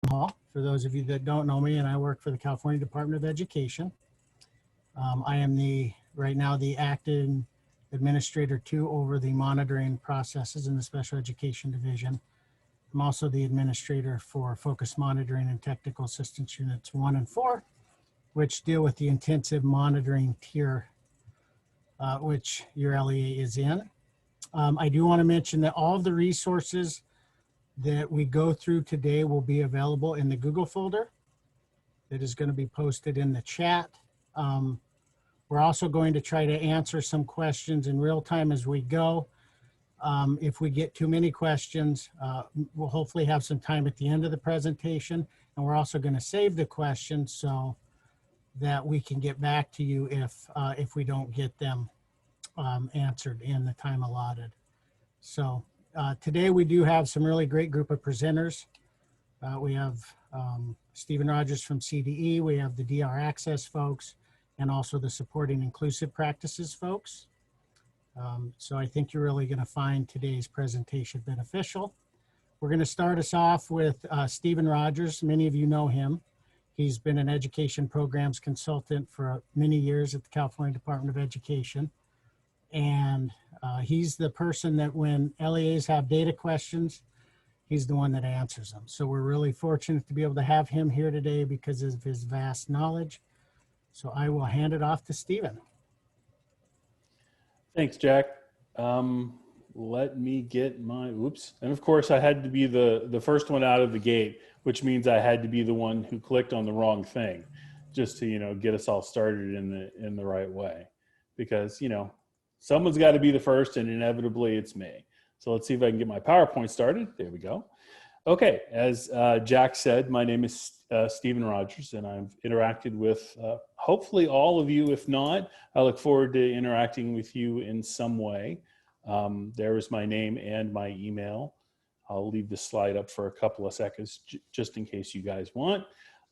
Hall, for those of you that don't know me, and I work for the California Department of Education. I am right now the acting administrator too over the monitoring processes in the special education division. I'm also the administrator for focus monitoring and technical assistance units 1 and 4, which deal with the intensive monitoring tier, which your LEA is in. I do want to mention that all of the resources that we go through today will be available in the Google folder that is going to be posted in the chat. We're also going to try to answer some questions in real time as we go. If we get too many questions, we'll hopefully have some time at the end of the presentation, and we're also going to save the questions so that we can get back to you if we don't get them answered in the time allotted. So today we do have some really great group of presenters. We have Stephen Rogers from CDE, we have the DR Access folks, and also the supporting inclusive practices folks. So I think you're really going to find today's presentation beneficial. We're going to start us off with Stephen Rogers. Many of you know him. He's been an education programs consultant for many years at the California Department of Education. And he's the person that when LEAs have data questions, he's the one that answers them. So we're really fortunate to be able to have him here today because of his vast knowledge. So I will hand it off to Stephen. Thanks, Jack. Let me get my, oops. And of course I had to be the first one out of the gate, which means I had to be the one who clicked on the wrong thing just to, get us all started in the right way. Because, someone's got to be the first and inevitably it's me. So let's see if I can get my PowerPoint started. There we go. Okay, as Jack said, my name is Stephen Rogers, and I've interacted with hopefully all of you. If not, I look forward to interacting with you in some way. There is my name and my email. I'll leave the slide up for a couple of seconds just in case you guys want.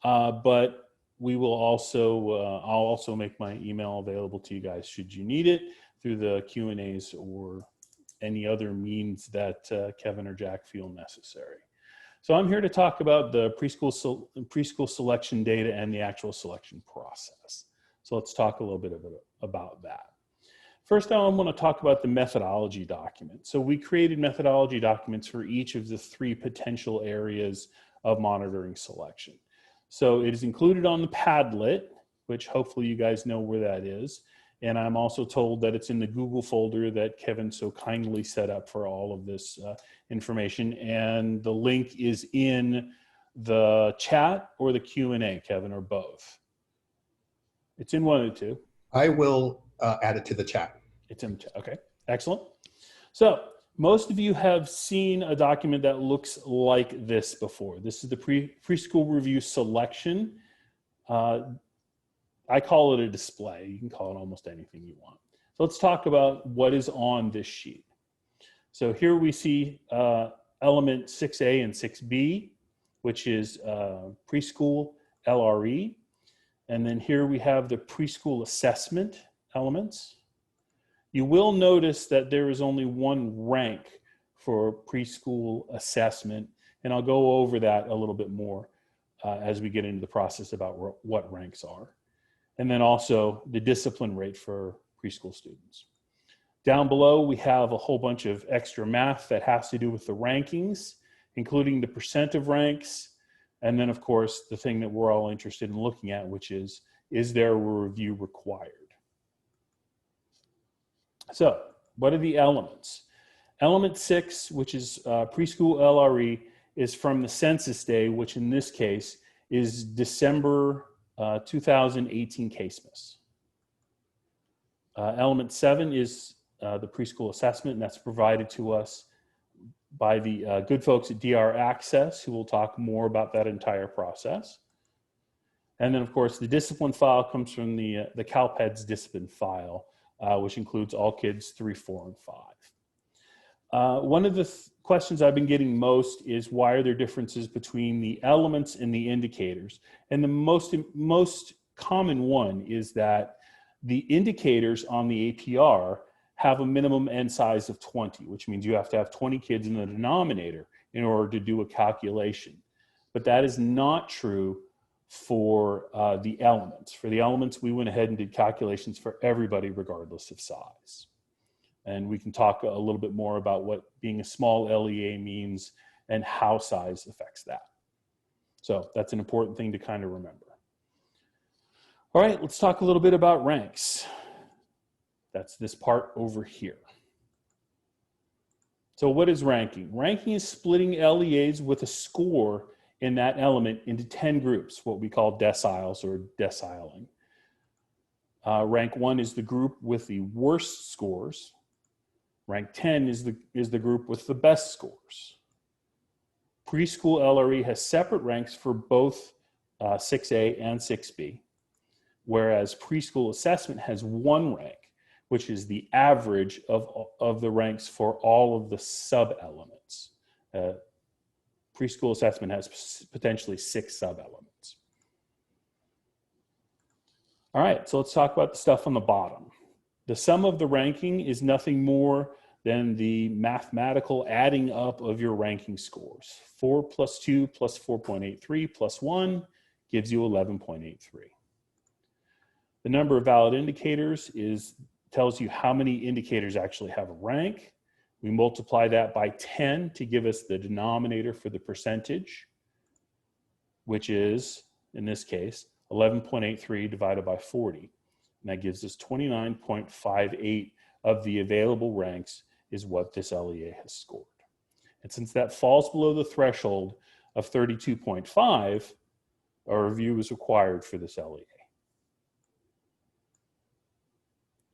But we will also, I'll also make my email available to you guys should you need it through the Q&As or any other means that Kevin or Jack feel necessary. So I'm here to talk about the preschool selection data and the actual selection process. So let's talk a little bit about that. First, I want to talk about the methodology document. So we created methodology documents for each of the 3 potential areas of monitoring selection. So it is included on the Padlet, which hopefully you guys know where that is. And I'm also told that it's in the Google folder that Kevin so kindly set up for all of this information. And the link is in the chat or the Q&A, Kevin, or both. It's in one of the two. I will add it to the chat. It's in the chat. Okay, excellent. So most of you have seen a document that looks like this before. This is the preschool review selection. I call it a display. You can call it almost anything you want. So let's talk about what is on this sheet. So here we see element 6A and 6B, which is preschool LRE. And then here we have the preschool assessment elements. You will notice that there is only one rank for preschool assessment, and I'll go over that a little bit more as we get into the process about what ranks are. And then also the discipline rate for preschool students. Down below, we have a whole bunch of extra math that has to do with the rankings, including the percent of ranks. And then of course, the thing that we're all interested in looking at, which is there a review required? So what are the elements? Element 6, which is preschool LRE, is from the census day, which in this case is December 2018 case miss. Element 7 is the preschool assessment, and that's provided to us by the good folks at DR Access, who will talk more about that entire process. And then of course, the discipline file comes from the CalPEDS discipline file, which includes all kids 3, 4, and 5. One of the questions I've been getting most is why are there differences between the elements and the indicators? And the most common one is that the indicators on the APR have a minimum n size of 20, which means you have to have 20 kids in the denominator in order to do a calculation. but that is not true for the elements. For the elements, we went ahead and did calculations for everybody regardless of size. And we can talk a little bit more about what being a small LEA means and how size affects that. So that's an important thing to kind of remember. All right, let's talk a little bit about ranks. That's this part over here. So what is ranking? Ranking is splitting LEAs with a score in that element into 10 groups, what we call deciles or deciling. Rank 1 is the group with the worst scores. Rank 10 is the group with the best scores. Preschool LRE has separate ranks for both 6A and 6B, whereas preschool assessment has one rank, which is the average of the ranks for all of the sub-elements. Preschool assessment has potentially 6 sub-elements. All right, so let's talk about the stuff on the bottom. The sum of the ranking is nothing more than the mathematical adding up of your ranking scores. 4 plus 2 plus 4.83 plus 1 gives you 11.83. The number of valid indicators tells you how many indicators actually have a rank. We multiply that by 10 to give us the denominator for the percentage, which is, in this case, 11.83 divided by 40. And that gives us 29.58 of the available ranks is what this LEA has scored. And since that falls below the threshold of 32.5, a review is required for this LEA.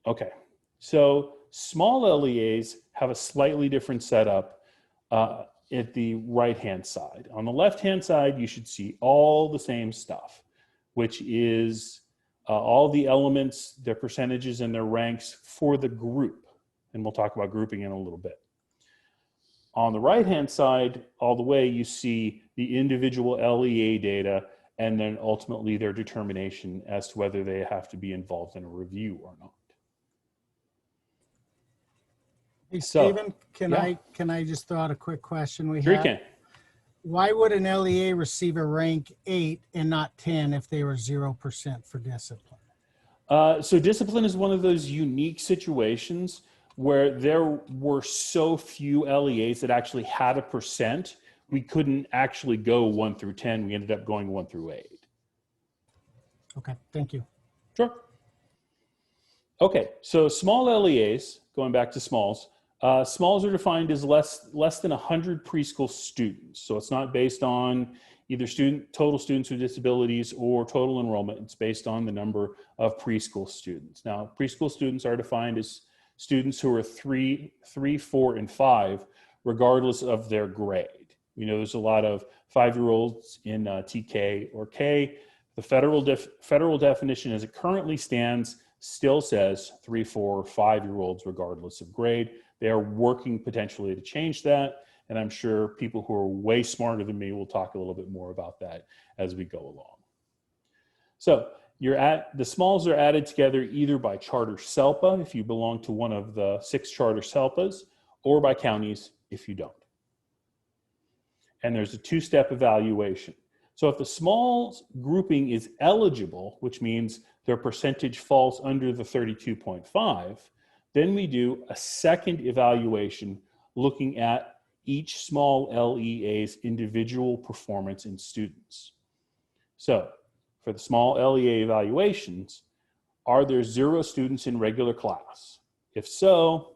Okay, so small LEAs have a slightly different setup at the right-hand side. On the left-hand side, you should see all the same stuff, which is all the elements, their percentages, and their ranks for the group. And we'll talk about grouping in a little bit. On the right-hand side, all the way, you see the individual LEA data and then ultimately their determination as to whether they have to be involved in a review or not. Hey, So, Stephen, yeah. can I just throw out a quick question we Sure you have? can. Why would an LEA receive a rank 8 and not 10 if they were 0% for discipline? So discipline is one of those unique situations where there were so few LEAs that actually had a percent, we couldn't actually go 1 through 10. We ended up going 1 through 8. Okay, thank you. Sure. Okay, so small LEAs, going back to smalls, smalls are defined as less than 100 preschool students. So it's not based on either total students with disabilities or total enrollment. It's based on the number of preschool students. Now, preschool students are defined as students who are 3, 4, and 5, regardless of their grade. We know there's a lot of 5-year-olds in TK or K. The federal definition as it currently stands still says 3, 4, or 5-year-olds regardless of grade. They are working potentially to change that. And I'm sure people who are way smarter than me will talk a little bit more about that as we go along. So the smalls are added together either by charter SELPA if you belong to one of the 6 charter SELPAs, or by counties if you don't. And there's a 2-step evaluation. So if the smalls grouping is eligible, which means their percentage falls under the 32.5, then we do a second evaluation looking at each small LEA's individual performance in students. So for the small LEA evaluations, are there 0 students in regular class? If so,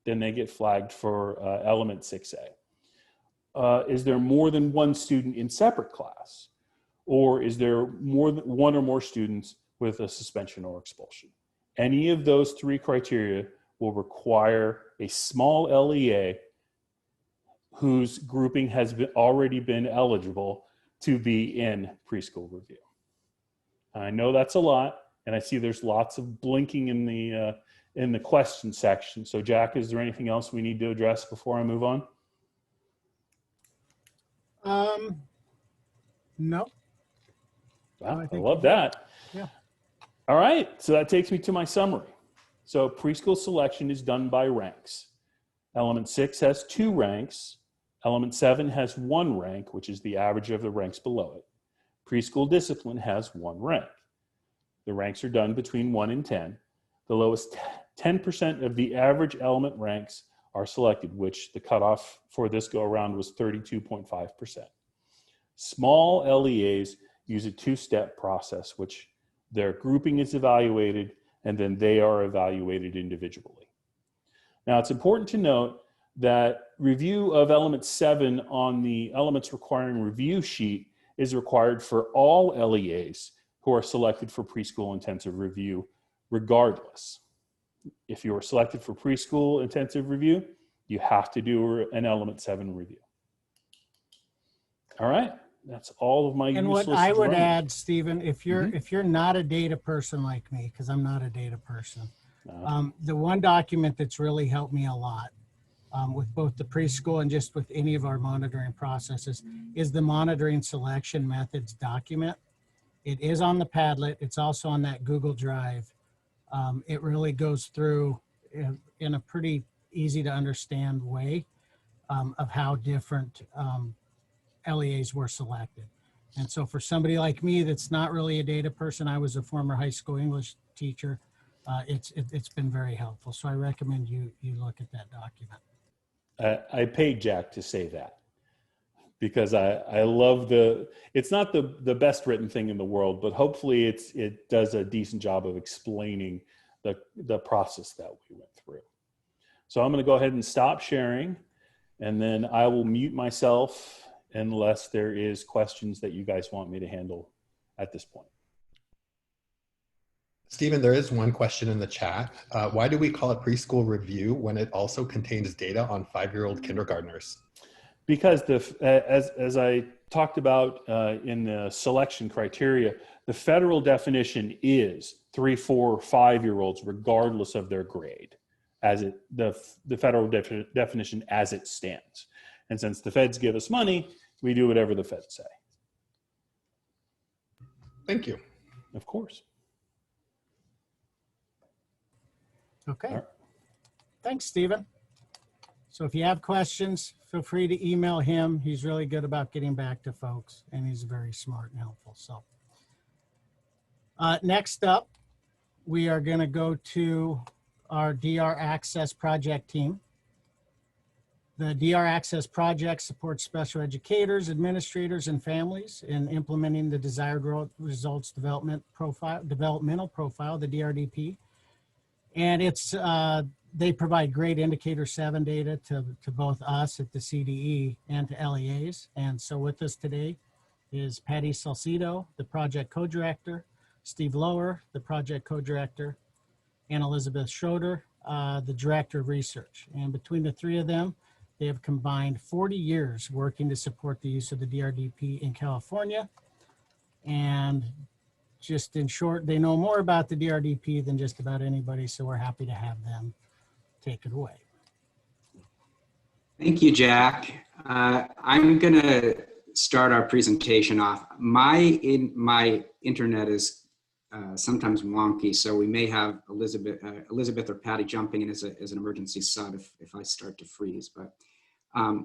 then they get flagged for element 6A. Is there more than 1 student in separate class? Or is there more than 1 or more students with a suspension or expulsion? Any of those 3 criteria will require a small LEA whose grouping has already been eligible to be in preschool review. I know that's a lot, and I see there's lots of blinking in the question section. So Jack, is there anything else we need to address before I move on? No. Wow, I love that. Yeah. All right, so that takes me to my summary. So preschool selection is done by ranks. Element 6 has 2 ranks. Element 7 has 1 rank, which is the average of the ranks below it. Preschool discipline has 1 rank. The ranks are done between 1 and 10. The lowest 10% of the average element ranks are selected, which the cutoff for this go around was 32.5%. Small LEAs use a 2-step process, which their grouping is evaluated and then they are evaluated individually. Now, it's important to note that review of element 7 on the elements requiring review sheet is required for all LEAs who are selected for preschool intensive review, regardless. If you are selected for preschool intensive review, you have to do an element 7 review. All right, that's all of my And useless what I would droning. add, Stephen, if you're not a data person like me, because I'm not a data person, the one document that's really helped me a lot with both the preschool and just with any of our monitoring processes is the monitoring selection methods document. It is on the Padlet. It's also on that Google Drive. It really goes through in a pretty easy to understand way of how different LEAs were selected. And so for somebody like me that's not really a data person, I was a former high school English teacher, it's been very helpful. So I recommend you look at that document. I paid Jack to say that because I love it's not the best written thing in the world, but hopefully it does a decent job of explaining the process that we went through. So I'm going to go ahead and stop sharing, and then I will mute myself unless there is questions that you guys want me to handle at this point. Stephen, there is one question in the chat. Why do we call it preschool review when it also contains data on 5-year-old kindergartners? Because as I talked about in the selection criteria, the federal definition is 3, 4, 5-year-olds regardless of their grade, as the federal definition as it stands. And since the feds give us money, we do whatever the feds say. Thank you. Of course. Okay. All right. Thanks, Stephen. So if you have questions, feel free to email him. He's really good about getting back to folks, and he's very smart and helpful. So next up, we are going to go to our DR Access project team. The DR Access project supports special educators, administrators, and families in implementing the desired results developmental profile, the DRDP. And it's they provide great indicator 7 data to both us at the CDE and to LEAs. And so with us today is Patty Salcido, the project co-director, Steve Lower, the project co-director, and Elizabeth Schroeder, the director of research. And between the three of them, they have combined 40 years working to support the use of the DRDP in California. And just in short, they know more about the DRDP than just about anybody, so we're happy to have them take it away. Thank you, Jack. I'm going to start our presentation off. My internet is sometimes wonky, so we may have Elizabeth or Patty jumping in as an emergency sub if I start to freeze. But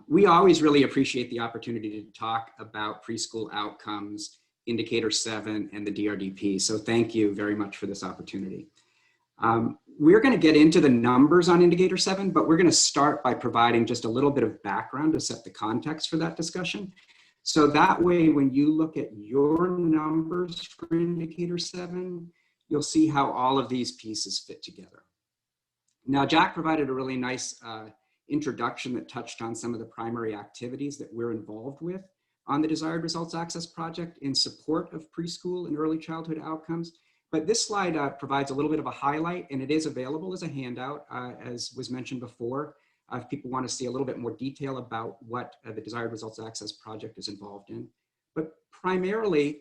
we always really appreciate the opportunity to talk about preschool outcomes, Indicator 7, and the DRDP. So thank you very much for this opportunity. We're going to get into the numbers on Indicator 7, but we're going to start by providing just a little bit of background to set the context for that discussion. So that way, when you look at your numbers for Indicator 7, you'll see how all of these pieces fit together. Now, Jack provided a really nice introduction that touched on some of the primary activities that we're involved with on the Desired Results Access Project in support of preschool and early childhood outcomes. But this slide provides a little bit of a highlight, and it is available as a handout, as was mentioned before, if people want to see a little bit more detail about what the Desired Results Access Project is involved in. But primarily,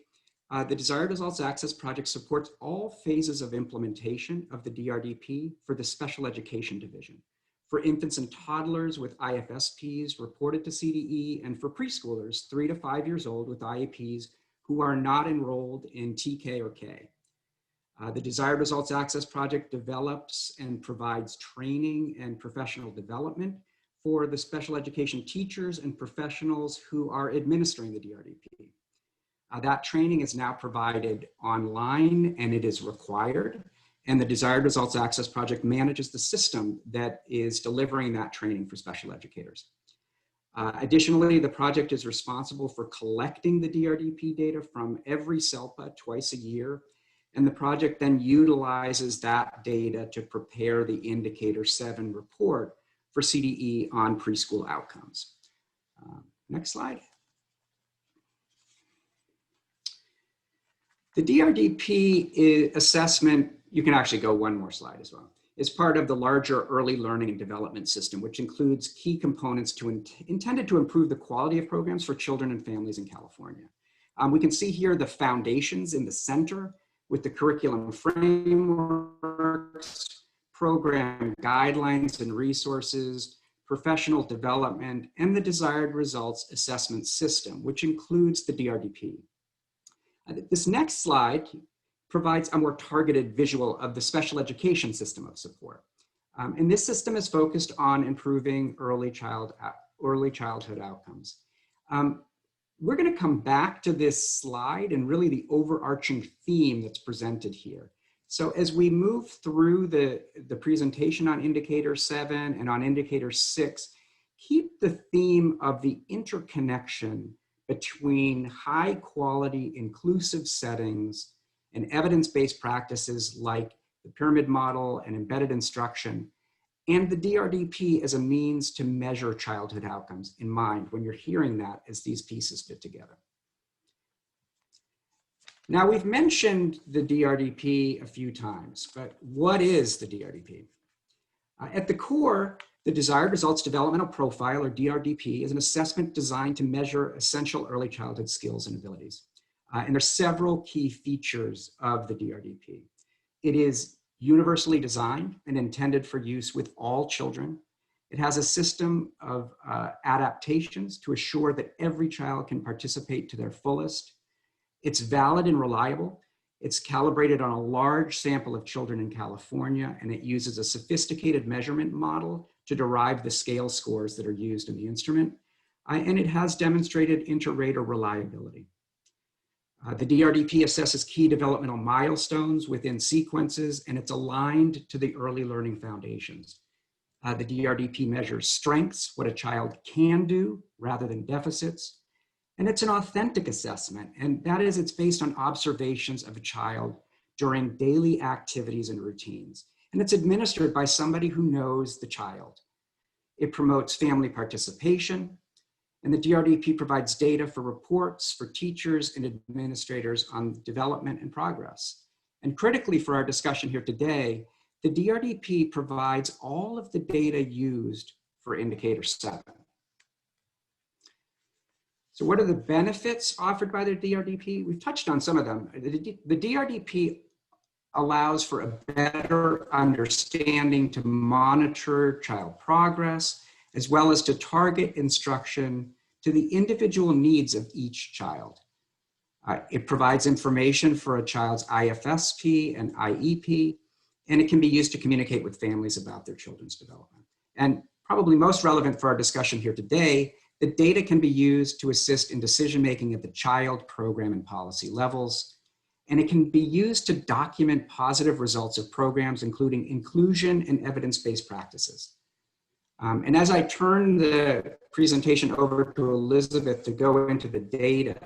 the Desired Results Access Project supports all phases of implementation of the DRDP for the Special Education Division, for infants and toddlers with IFSPs reported to CDE, and for preschoolers 3 to 5 years old with IEPs who are not enrolled in TK or K. The Desired Results Access Project develops and provides training and professional development for the special education teachers and professionals who are administering the DRDP. That training is now provided online and it is required. And the Desired Results Access Project manages the system that is delivering that training for special educators. Additionally, the project is responsible for collecting the DRDP data from every SELPA twice a year. And the project then utilizes that data to prepare the Indicator 7 report for CDE on preschool outcomes. Next slide. The DRDP assessment, you can actually go one more slide as well, is part of the larger early learning and development system, which includes key components intended to improve the quality of programs for children and families in California. We can see here the foundations in the center with the curriculum frameworks, program guidelines and resources, professional development, and the desired results assessment system, which includes the DRDP. This next slide provides a more targeted visual of the special education system of support. And this system is focused on improving early childhood outcomes. We're going to come back to this slide and really the overarching theme that's presented here. So as we move through the presentation on Indicator 7 and on Indicator 6, keep the theme of the interconnection between high quality inclusive settings and evidence-based practices like the pyramid model and embedded instruction, and the DRDP as a means to measure childhood outcomes in mind when you're hearing that as these pieces fit together. Now, we've mentioned the DRDP a few times, but what is the DRDP? At the core, the Desired Results Developmental Profile, or DRDP, is an assessment designed to measure essential early childhood skills and abilities. And there's several key features of the DRDP. It is universally designed and intended for use with all children. It has a system of adaptations to assure that every child can participate to their fullest. It's valid and reliable. It's calibrated on a large sample of children in California, and it uses a sophisticated measurement model to derive the scale scores that are used in the instrument. And it has demonstrated inter-rater reliability. The DRDP assesses key developmental milestones within sequences, and it's aligned to the early learning foundations. The DRDP measures strengths, what a child can do rather than deficits. And it's an authentic assessment, and that is, it's based on observations of a child during daily activities and routines. And it's administered by somebody who knows the child. It promotes family participation, and the DRDP provides data for reports for teachers and administrators on development and progress. And critically for our discussion here today, the DRDP provides all of the data used for Indicator 7. So what are the benefits offered by the DRDP? We've touched on some of them. The DRDP allows for a better understanding to monitor child progress, as well as to target instruction to the individual needs of each child. It provides information for a child's IFSP and IEP, and it can be used to communicate with families about their children's development. And probably most relevant for our discussion here today, the data can be used to assist in decision-making at the child, program, and policy levels. And it can be used to document positive results of programs, including inclusion and evidence-based practices. And as I turn the presentation over to Elizabeth to go into the data,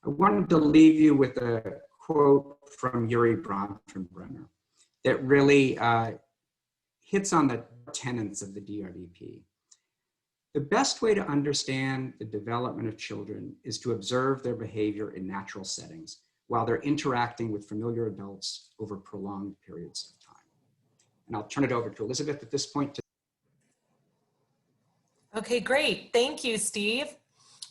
I wanted to leave you with a quote from Yuri Bronfenbrenner that really hits on the tenets of the DRDP. The best way to understand the development of children is to observe their behavior in natural settings while they're interacting with familiar adults over prolonged periods of time. And I'll turn it over to Elizabeth at this point. Okay, great. Thank you, Steve.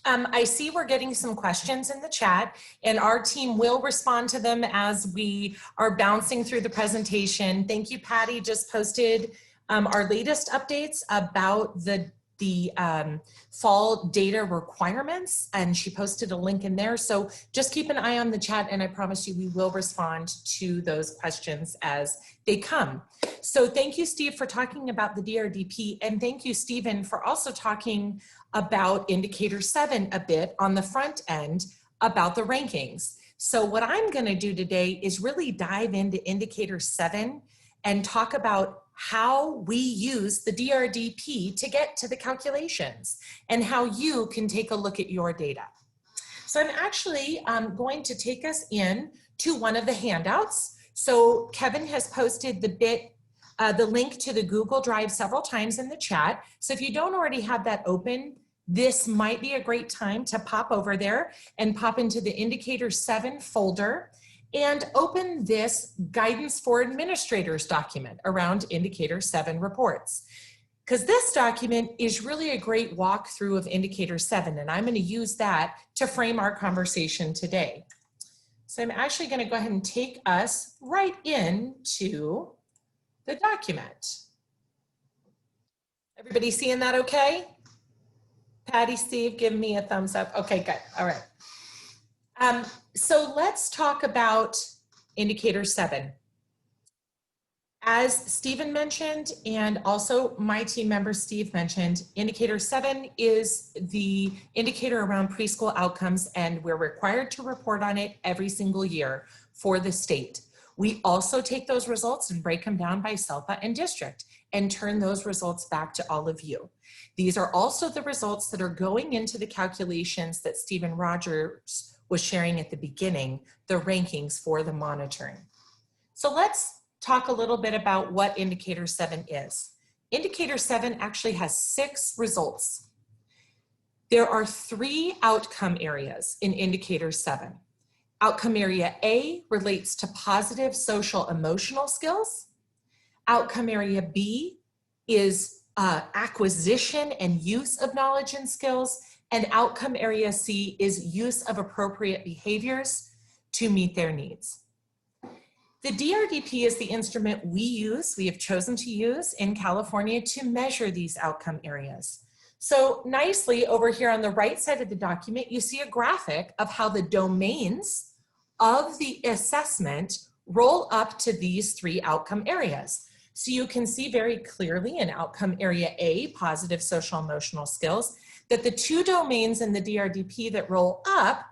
I see we're getting some questions in the chat, and our team will respond to them as we are bouncing through the presentation. Thank you, Patty. Just posted our latest updates about the the fall data requirements, and she posted a link in there. So just keep an eye on the chat, and I promise you we will respond to those questions as they come. So thank you, Steve, for talking about the DRDP, and thank you, Stephen, for also talking about indicator 7 a bit on the front end about the rankings. So what I'm going to do today is really dive into indicator 7 and talk about how we use the DRDP to get to the calculations and how you can take a look at your data. So I'm actually going to take us in to one of the handouts. So Kevin has posted the link to the Google Drive several times in the chat. So if you don't already have that open, this might be a great time to pop over there and pop into the indicator 7 folder and open this guidance for administrators document around indicator 7 reports. Because this document is really a great walkthrough of indicator 7, and I'm going to use that to frame our conversation today. So I'm actually going to go ahead and take us right into the document. Everybody seeing that okay? Patty, Steve, give me a thumbs up. Okay, good. All right. So let's talk about indicator 7. As Stephen mentioned, and also my team member Steve mentioned, indicator 7 is the indicator around preschool outcomes, and we're required to report on it every single year for the state. We also take those results and break them down by SELPA and district and turn those results back to all of you. These are also the results that are going into the calculations that Stephen Rogers was sharing at the beginning, the rankings for the monitoring. So let's talk a little bit about what indicator 7 is. Indicator 7 actually has 6 results. There are 3 outcome areas in indicator 7. Outcome area A relates to positive social emotional skills. Outcome area B is acquisition and use of knowledge and skills. And outcome area C is use of appropriate behaviors to meet their needs. The DRDP is the instrument we have chosen to use in California to measure these outcome areas. So nicely over here on the right side of the document, you see a graphic of how the domains of the assessment roll up to these 3 outcome areas. So you can see very clearly in outcome area A, positive social emotional skills, that the 2 domains in the DRDP that roll up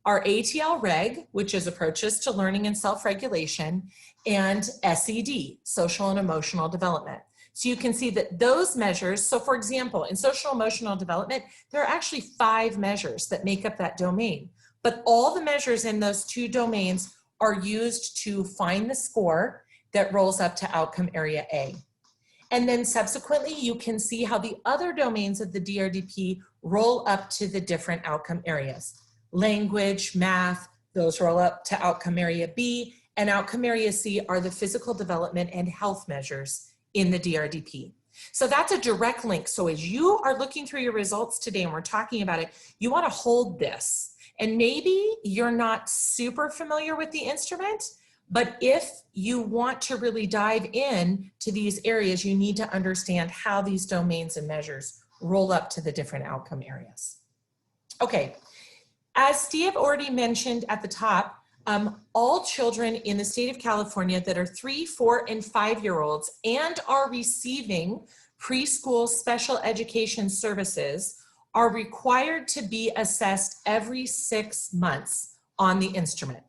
are ATL Reg, which is approaches to learning and self-regulation, and SED, social and emotional development. So you can see that those measures, so for example, in social emotional development, there are actually 5 measures that make up that domain, but all the measures in those 2 domains are used to find the score that rolls up to outcome area A. And then subsequently, you can see how the other domains of the DRDP roll up to the different outcome areas. Language, math, those roll up to outcome area B, and outcome area C are the physical development and health measures in the DRDP. So that's a direct link. So as you are looking through your results today and we're talking about it, you want to hold this. And maybe you're not super familiar with the instrument, but if you want to really dive in to these areas, you need to understand how these domains and measures roll up to the different outcome areas. Okay, as Steve already mentioned at the top, all children in the state of California that are 3, 4, and 5-year-olds and are receiving preschool special education services are required to be assessed every 6 months on the instrument.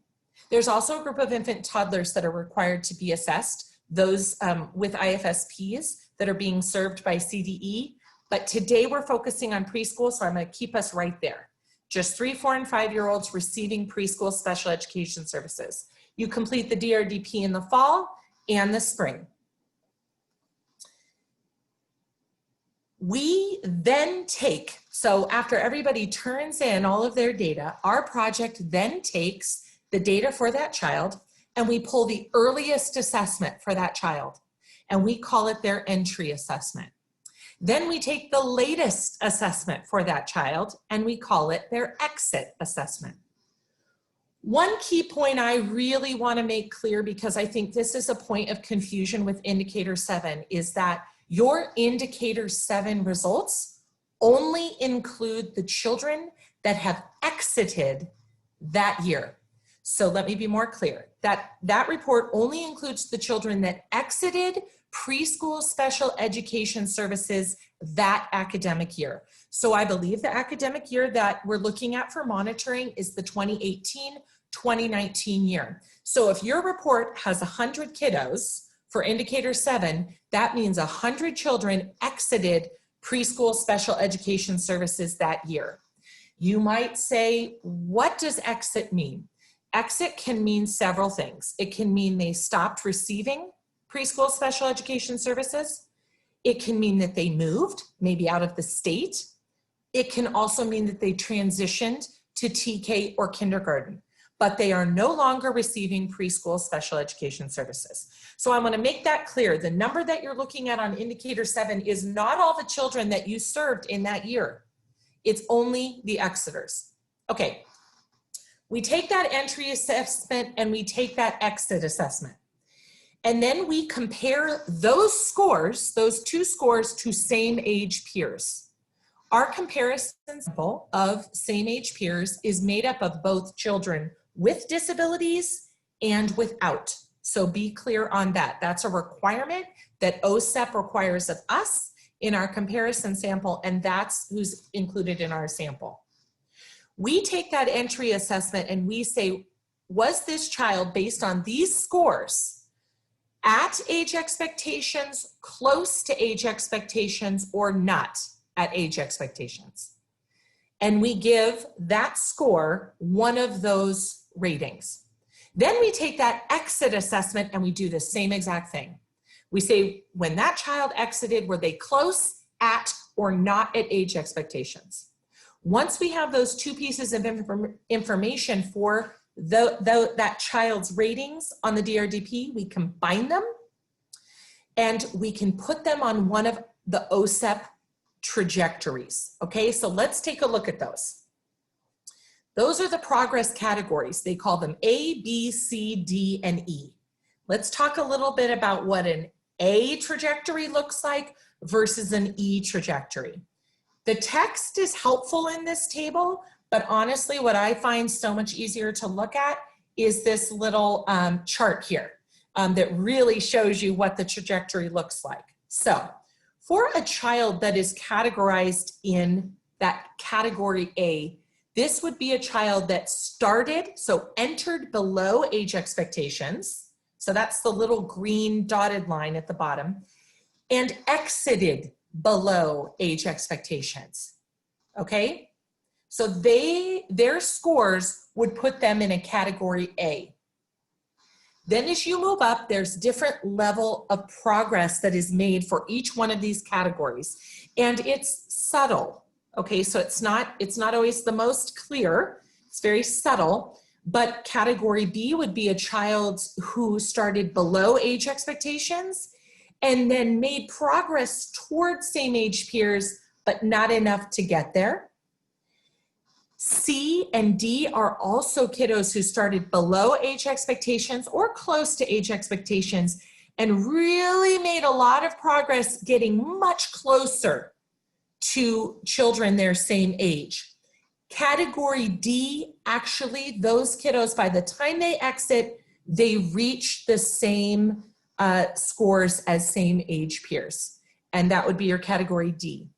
There's also a group of infant toddlers that are required to be assessed, those with IFSPs that are being served by CDE. But today we're focusing on preschool, so I'm going to keep us right there. Just 3, 4, and 5-year-olds receiving preschool special education services. You complete the DRDP in the fall and the spring. We then take, so after everybody turns in all of their data, our project then takes the data for that child and we pull the earliest assessment for that child and we call it their entry assessment. Then we take the latest assessment for that child and we call it their exit assessment. One key point I really want to make clear, because I think this is a point of confusion with indicator 7, is that your indicator 7 results only include the children that have exited that year. So let me be more clear. That report only includes the children that exited preschool special education services that academic year. So I believe the academic year that we're looking at for monitoring is the 2018-2019 year. So if your report has 100 kiddos for indicator 7, that means 100 children exited preschool special education services that year. You might say, what does exit mean? Exit can mean several things. It can mean they stopped receiving preschool special education services. It can mean that they moved, maybe out of the state. It can also mean that they transitioned to TK or kindergarten, but they are no longer receiving preschool special education services. So I want to make that clear. The number that you're looking at on indicator 7 is not all the children that you served in that year. It's only the exiters. Okay, we take that entry assessment and we take that exit assessment. And then we compare those scores, those two scores, to same age peers. Our comparison sample of same age peers is made up of both children with disabilities and without. So be clear on that. That's a requirement that OSEP requires of us in our comparison sample, and that's who's included in our sample. We take that entry assessment and we say, was this child, based on these scores, at age expectations, close to age expectations, or not at age expectations? And we give that score one of those ratings. Then we take that exit assessment and we do the same exact thing. We say, when that child exited, were they close, at, or not at age expectations? Once we have those two pieces of information for that child's ratings on the DRDP, we combine them and we can put them on one of the OSEP trajectories. Okay, so let's take a look at those. Those are the progress categories. They call them A, B, C, D, and E. Let's talk a little bit about what an A trajectory looks like versus an E trajectory. The text is helpful in this table, but honestly, what I find so much easier to look at is this little chart here that really shows you what the trajectory looks like. So for a child that is categorized in that category A, this would be a child that started, so entered below age expectations. So that's the little green dotted line at the bottom, and exited below age expectations. Okay? So their scores would put them in a category A. Then as you move up, there's different level of progress that is made for each one of these categories. And it's subtle, okay? So it's not always the most clear, it's very subtle, but category B would be a child who started below age expectations and then made progress towards same age peers, but not enough to get there. C and D are also kiddos who started below age expectations or close to age expectations and really made a lot of progress getting much closer to children their same age. Category D, actually, those kiddos, by the time they exit, they reach the same scores as same age peers. And that would be your category D.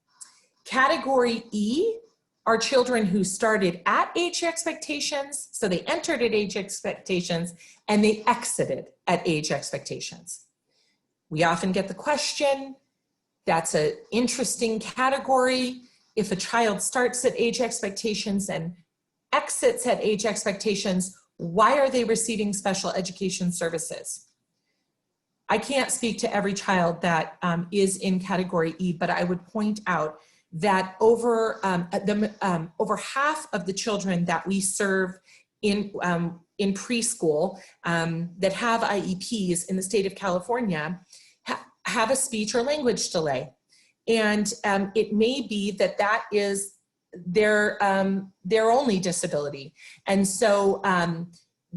Category E are children who started at age expectations, so they entered at age expectations, and they exited at age expectations. We often get the question, that's an interesting category. If a child starts at age expectations and exits at age expectations, why are they receiving special education services? I can't speak to every child that is in category E, but I would point out that over half of the children that we serve in preschool that have IEPs in the state of California have a speech or language delay. And it may be that that is their only disability. And so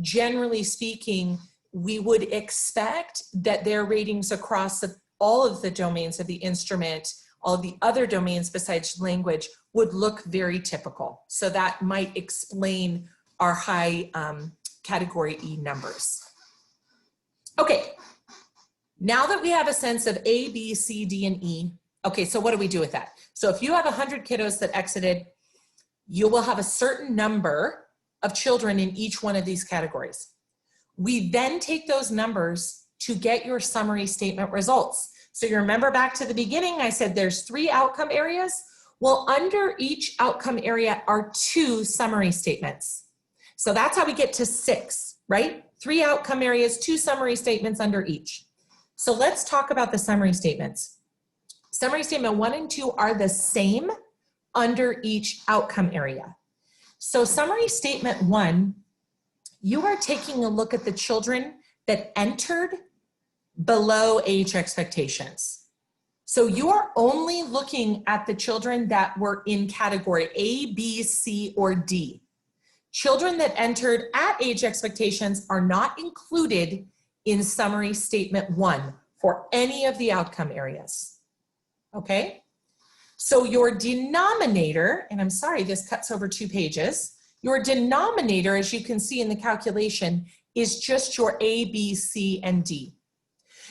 generally speaking, we would expect that their ratings across all of the domains of the instrument all of the other domains besides language would look very typical. So that might explain our high category E numbers. Okay, now that we have a sense of A, B, C, D, and E, okay, so what do we do with that? So if you have 100 kiddos that exited, you will have a certain number of children in each one of these categories. We then take those numbers to get your summary statement results. So you remember back to the beginning, I said there's 3 outcome areas. Well, under each outcome area are 2 summary statements. So that's how we get to 6, right? 3 outcome areas, 2 summary statements under each. So let's talk about the summary statements. Summary statement 1 and 2 are the same under each outcome area. So summary statement 1, you are taking a look at the children that entered below age expectations. So you are only looking at the children that were in category A, B, C, or D. Children that entered at age expectations are not included in summary statement 1 for any of the outcome areas. Okay? So your denominator, and I'm sorry, this cuts over 2 pages. Your denominator, as you can see in the calculation, is just your A, B, C, and D.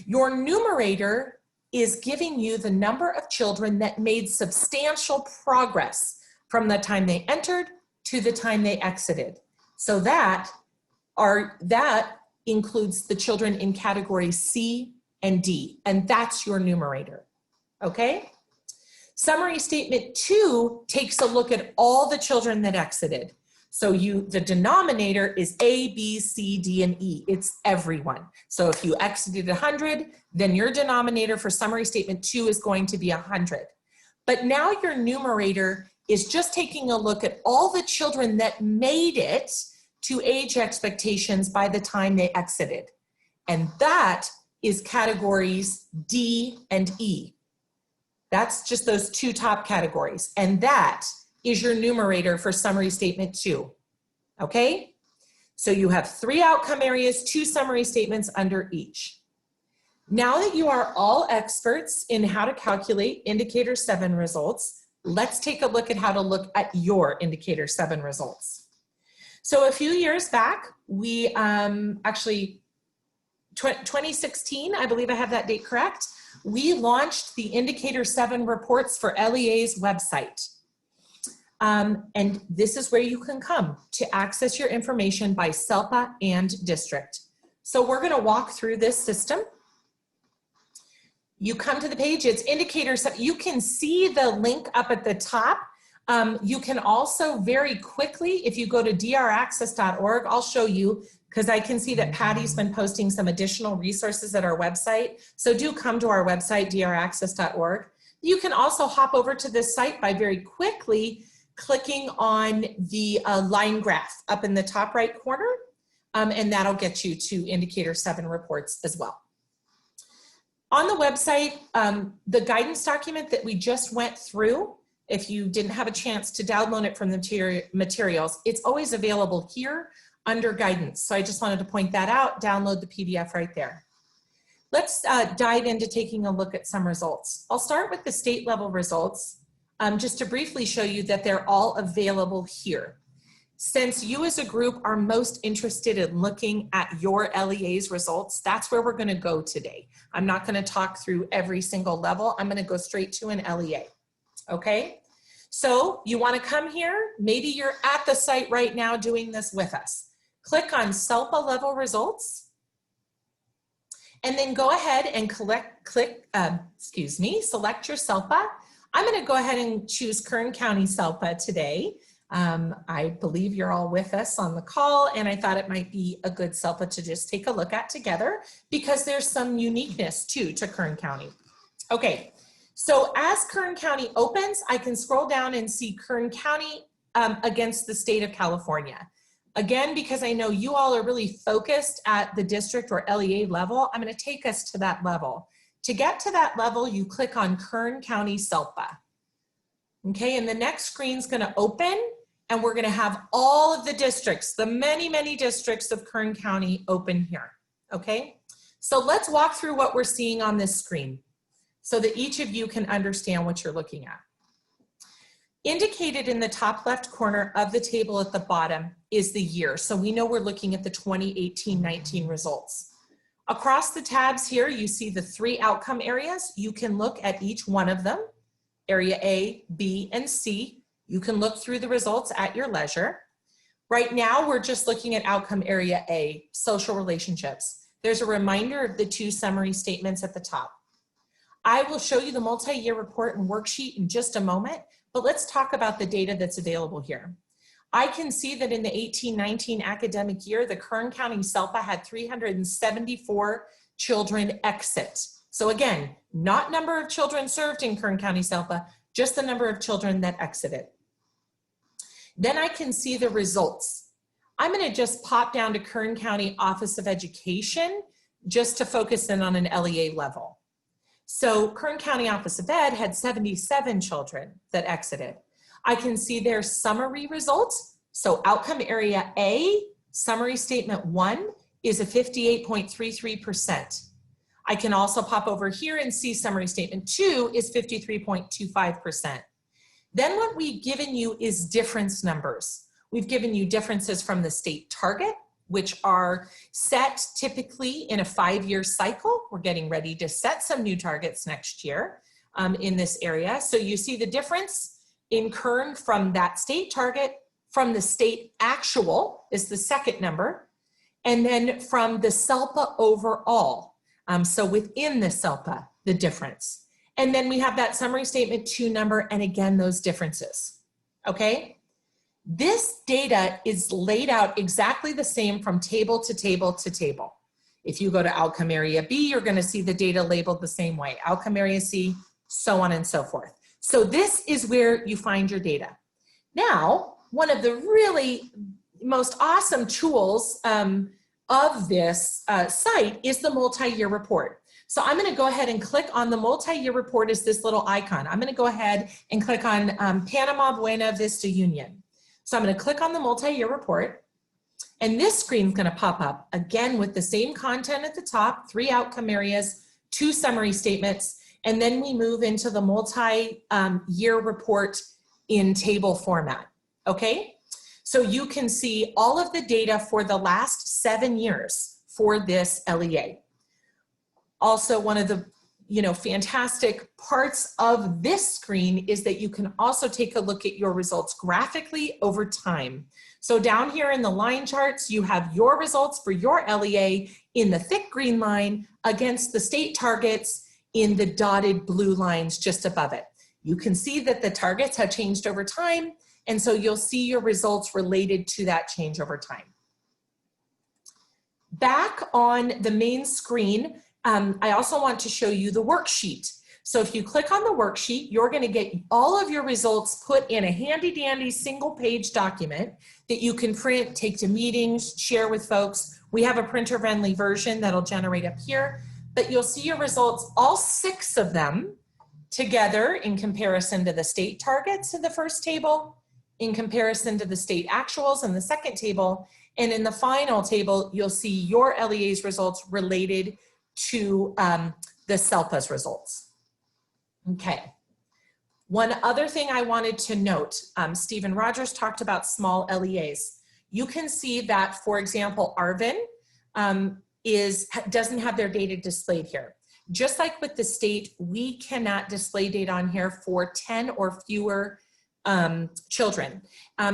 Your numerator is giving you the number of children that made substantial progress from the time they entered to the time they exited. So that includes the children in category C and D, and that's your numerator, okay? Summary statement 2 takes a look at all the children that exited. So the denominator is A, B, C, D, and E. It's everyone. So if you exited 100, then your denominator for summary statement 2 is going to be 100. But now your numerator is just taking a look at all the children that made it to age expectations by the time they exited. And that is categories D and E. That's just those 2 top categories. And that is your numerator for summary statement 2, okay? So you have 3 outcome areas, 2 summary statements under each. Now that you are all experts in how to calculate indicator 7 results, let's take a look at how to look at your indicator 7 results. So a few years back, we actually, 2016, I believe I have that date correct, we launched the indicator 7 reports for LEA's website. And this is where you can come to access your information by SELPA and district. So we're going to walk through this system. You come to the page, it's indicator 7. You can see the link up at the top. You can also very quickly, if you go to draccess.org, I'll show you, because I can see that Patty's been posting some additional resources at our website. So do come to our website, draccess.org. You can also hop over to this site by very quickly clicking on the line graph up in the top right corner, and that'll get you to indicator 7 reports as well. On the website, the guidance document that we just went through, if you didn't have a chance to download it from the materials, it's always available here under guidance. So I just wanted to point that out, download the PDF right there. Let's dive into taking a look at some results. I'll start with the state level results, just to briefly show you that they're all available here. Since you as a group are most interested in looking at your LEA's results, that's where we're going to go today. I'm not going to talk through every single level. I'm going to go straight to an LEA. Okay? So you want to come here. Maybe you're at the site right now doing this with us. Click on SELPA level results. And then go ahead and select your SELPA. I'm going to go ahead and choose Kern County SELPA today. I believe you're all with us on the call, and I thought it might be a good SELPA to just take a look at together because there's some uniqueness too to Kern County. Okay, so as Kern County opens, I can scroll down and see Kern County against the state of California. Again, because I know you all are really focused at the district or LEA level, I'm going to take us to that level. To get to that level, you click on Kern County SELPA. Okay, and the next screen's going to open, and we're going to have all of the districts, the many, many districts of Kern County open here. Okay, so let's walk through what we're seeing on this screen. so that each of you can understand what you're looking at. Indicated in the top left corner of the table at the bottom is the year. So we know we're looking at the 2018-19 results. Across the tabs here, you see the 3 outcome areas. You can look at each one of them, area A, B, and C. You can look through the results at your leisure. Right now, we're just looking at outcome area A, social relationships. There's a reminder of the 2 summary statements at the top. I will show you the multi-year report and worksheet in just a moment, but let's talk about the data that's available here. I can see that in the 18-19 academic year, the Kern County SELPA had 374 children exit. So again, not number of children served in Kern County SELPA, just the number of children that exited. Then I can see the results. I'm going to just pop down to Kern County Office of Education just to focus in on an LEA level. So Kern County Office of Ed had 77 children that exited. I can see their summary results. So outcome area A, summary statement 1 is a 58.33%. I can also pop over here and see summary statement 2 is 53.25%. Then what we've given you is difference numbers. We've given you differences from the state target, which are set typically in a 5-year cycle. We're getting ready to set some new targets next year in this area. So you see the difference in Kern from that state target, from the state actual is the second number, and then from the SELPA overall. So within the SELPA, the difference. And then we have that summary statement 2 number, and again, those differences, okay? This data is laid out exactly the same from table to table to table. If you go to outcome area B, you're gonna see the data labeled the same way, outcome area C, so on and so forth. So this is where you find your data. Now, one of the really most awesome tools of this site is the multi-year report. So I'm going to go ahead and click on the multi-year report as this little icon. I'm going to go ahead and click on Panama Buena Vista Union. So I'm going to click on the multi-year report, and this screen is going to pop up again with the same content at the top, 3 outcome areas, 2 summary statements, and then we move into the multi-year report in table format, okay? So you can see all of the data for the last 7 years for this LEA. Also, one of the fantastic parts of this screen is that you can also take a look at your results graphically over time. So down here in the line charts, you have your results for your LEA in the thick green line against the state targets in the dotted blue lines just above it. You can see that the targets have changed over time, and so you'll see your results related to that change over time. Back on the main screen, I also want to show you the worksheet. So if you click on the worksheet, you're going to get all of your results put in a handy dandy single page document that you can print, take to meetings, share with folks. We have a printer-friendly version that'll generate up here, but you'll see your results, all 6 of them together in comparison to the state targets in the first table, in comparison to the state actuals in the second table, and in the final table, you'll see your LEA's results related to the SELPA's results. Okay. One other thing I wanted to note, Stephen Rogers talked about small LEAs. You can see that, for example, Arvin doesn't have their data displayed here. Just like with the state, we cannot display data on here for 10 or fewer children.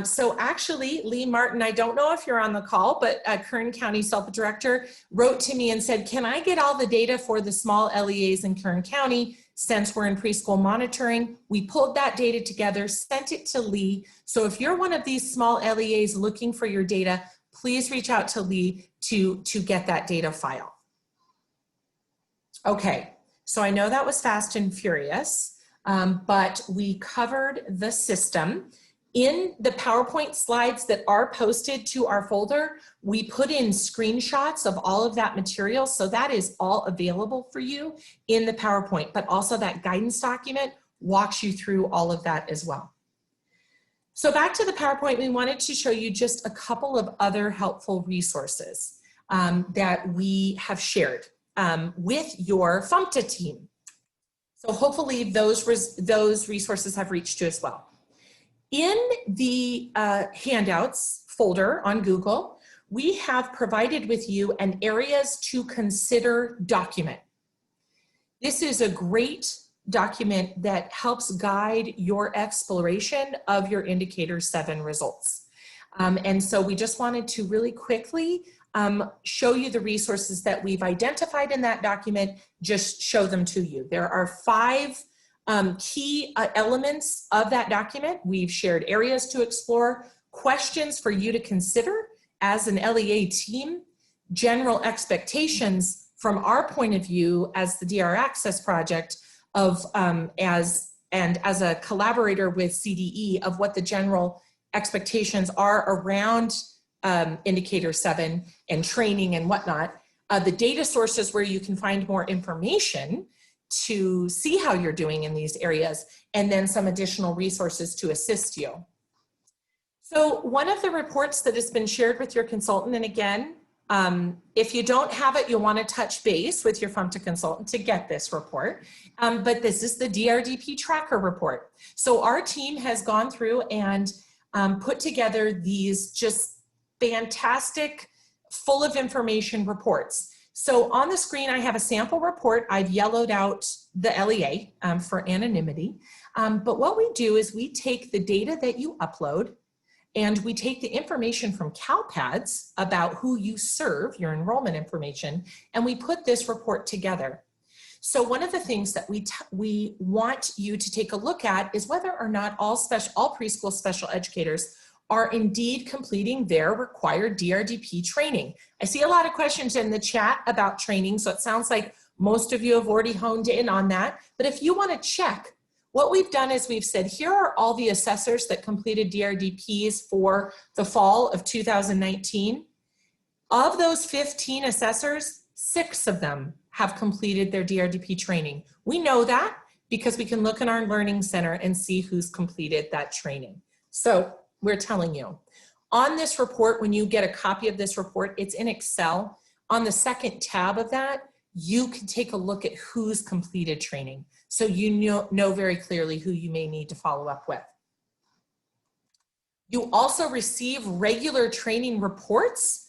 So actually, Lee Martin, I don't know if you're on the call, but Kern County SELPA director wrote to me and said, can I get all the data for the small LEAs in Kern County since we're in preschool monitoring? We pulled that data together, sent it to Lee. So if you're one of these small LEAs looking for your data, please reach out to Lee to get that data file. Okay, so I know that was fast and furious. But we covered the system. In the PowerPoint slides that are posted to our folder, we put in screenshots of all of that material. So that is all available for you in the PowerPoint, but also that guidance document walks you through all of that as well. So back to the PowerPoint, we wanted to show you just a couple of other helpful resources that we have shared with your FMTA team. So hopefully those resources have reached you as well. In the handouts folder on Google, we have provided with you an areas to consider document. This is a great document that helps guide your exploration of your Indicator 7 results. And so we just wanted to really quickly show you the resources that we've identified in that document, just show them to you. There are 5 key elements of that document. We've shared areas to explore, questions for you to consider as an LEA team, general expectations from our point of view as the DR Access Project of as a collaborator with CDE of what the general expectations are around Indicator 7 and training and whatnot, the data sources where you can find more information to see how you're doing in these areas, and then some additional resources to assist you. So one of the reports that has been shared with your consultant, and again, if you don't have it, you'll want to touch base with your FMTA consultant to get this report. But this is the DRDP tracker report. So our team has gone through and put together these just fantastic, full of information reports. So on the screen, I have a sample report. I've yellowed out the LEA for anonymity. But what we do is we take the data that you upload, and we take the information from CalPads about who you serve, your enrollment information, and we put this report together. So one of the things that we want you to take a look at is whether or not all preschool special educators are indeed completing their required DRDP training. I see a lot of questions in the chat about training, so it sounds like most of you have already honed in on that. But if you want to check, what we've done is we've said, here are all the assessors that completed DRDPs for the fall of 2019. Of those 15 assessors, 6 of them have completed their DRDP training. We know that because we can look in our learning center and see who's completed that training. So we're telling you. On this report, when you get a copy of this report, it's in Excel. On the second tab of that, you can take a look at who's completed training. So you know very clearly who you may need to follow up with. You also receive regular training reports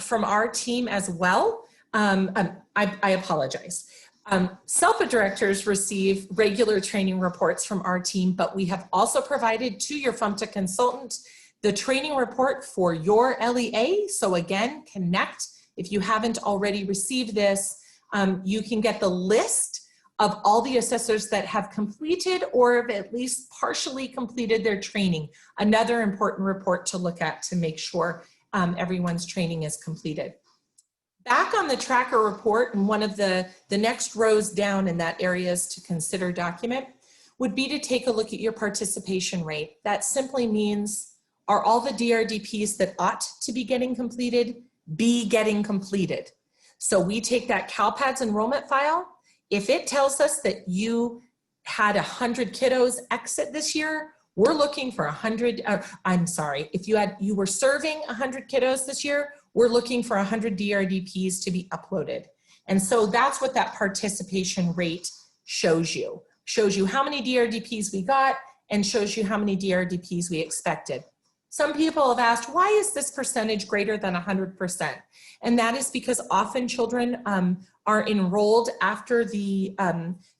from our team as well. I apologize. SELPA directors receive regular training reports from our team, but we have also provided to your FMTA consultant the training report for your LEA. So again, connect. If you haven't already received this, you can get the list of all the assessors that have completed or have at least partially completed their training. Another important report to look at to make sure everyone's training is completed. Back on the tracker report, and one of the next rows down in that areas to consider document would be to take a look at your participation rate. That simply means, are all the DRDPs that ought to be getting completed getting completed? So we take that CalPads enrollment file. If it tells us that you had 100 kiddos exit this year, we're looking for 100, if you were serving 100 kiddos this year, we're looking for 100 DRDPs to be uploaded. And so that's what that participation rate shows you. Shows you how many DRDPs we got and shows you how many DRDPs we expected. Some people have asked, why is this percentage greater than 100%? And that is because often children are enrolled after the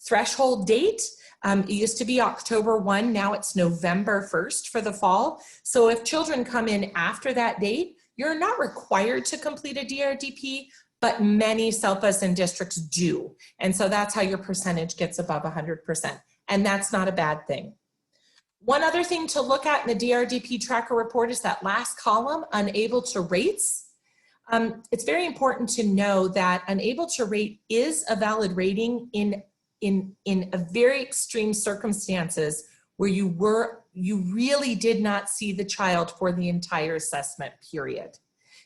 threshold date. It used to be October 1, now it's November 1st for the fall. So if children come in after that date, you're not required to complete a DRDP, but many SELPAs and districts do. And so that's how your percentage gets above 100%. And that's not a bad thing. One other thing to look at in the DRDP tracker report is that last column, unable to rates. It's very important to know that unable to rate is a valid rating in a very extreme circumstances where you really did not see the child for the entire assessment period.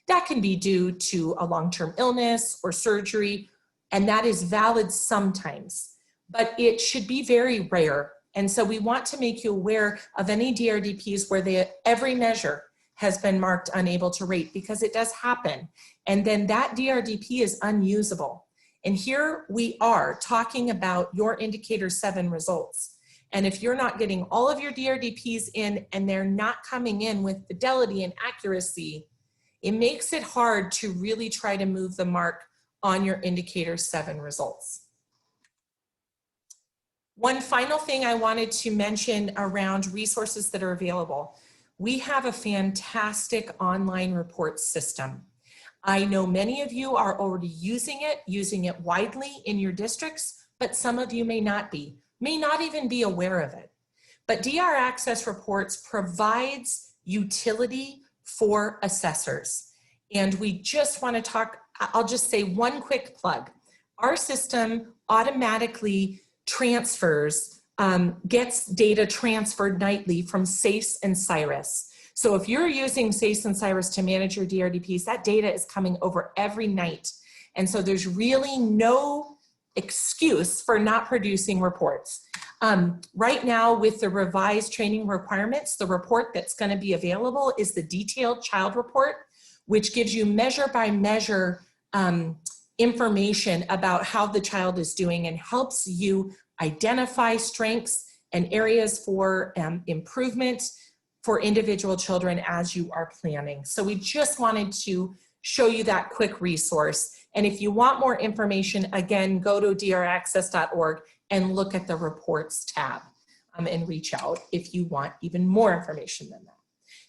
That can be due to a long-term illness or surgery, and that is valid sometimes, but it should be very rare. And so we want to make you aware of any DRDPs where every measure has been marked unable to rate, because it does happen. And then that DRDP is unusable. And here we are talking about your indicator 7 results. And if you're not getting all of your DRDPs in and they're not coming in with fidelity and accuracy, it makes it hard to really try to move the mark on your indicator 7 results. One final thing I wanted to mention around resources that are available. We have a fantastic online report system. I know many of you are already using it widely in your districts, but some of you may not even be aware of it. But DR Access Reports provides utility for assessors. And we just want to talk, I'll just say one quick plug. Our system automatically transfers, gets data transferred nightly from SACE and CIRUS. So if you're using SACE and CIRUS to manage your DRDPs, that data is coming over every night. And so there's really no excuse for not producing reports. Right now with the revised training requirements, the report that's going to be available is the detailed child report, which gives you measure by measure information about how the child is doing and helps you identify strengths and areas for improvement for individual children as you are planning. So we just wanted to show you that quick resource. And if you want more information, again, go to draccess.org and look at the reports tab and reach out if you want even more information than that.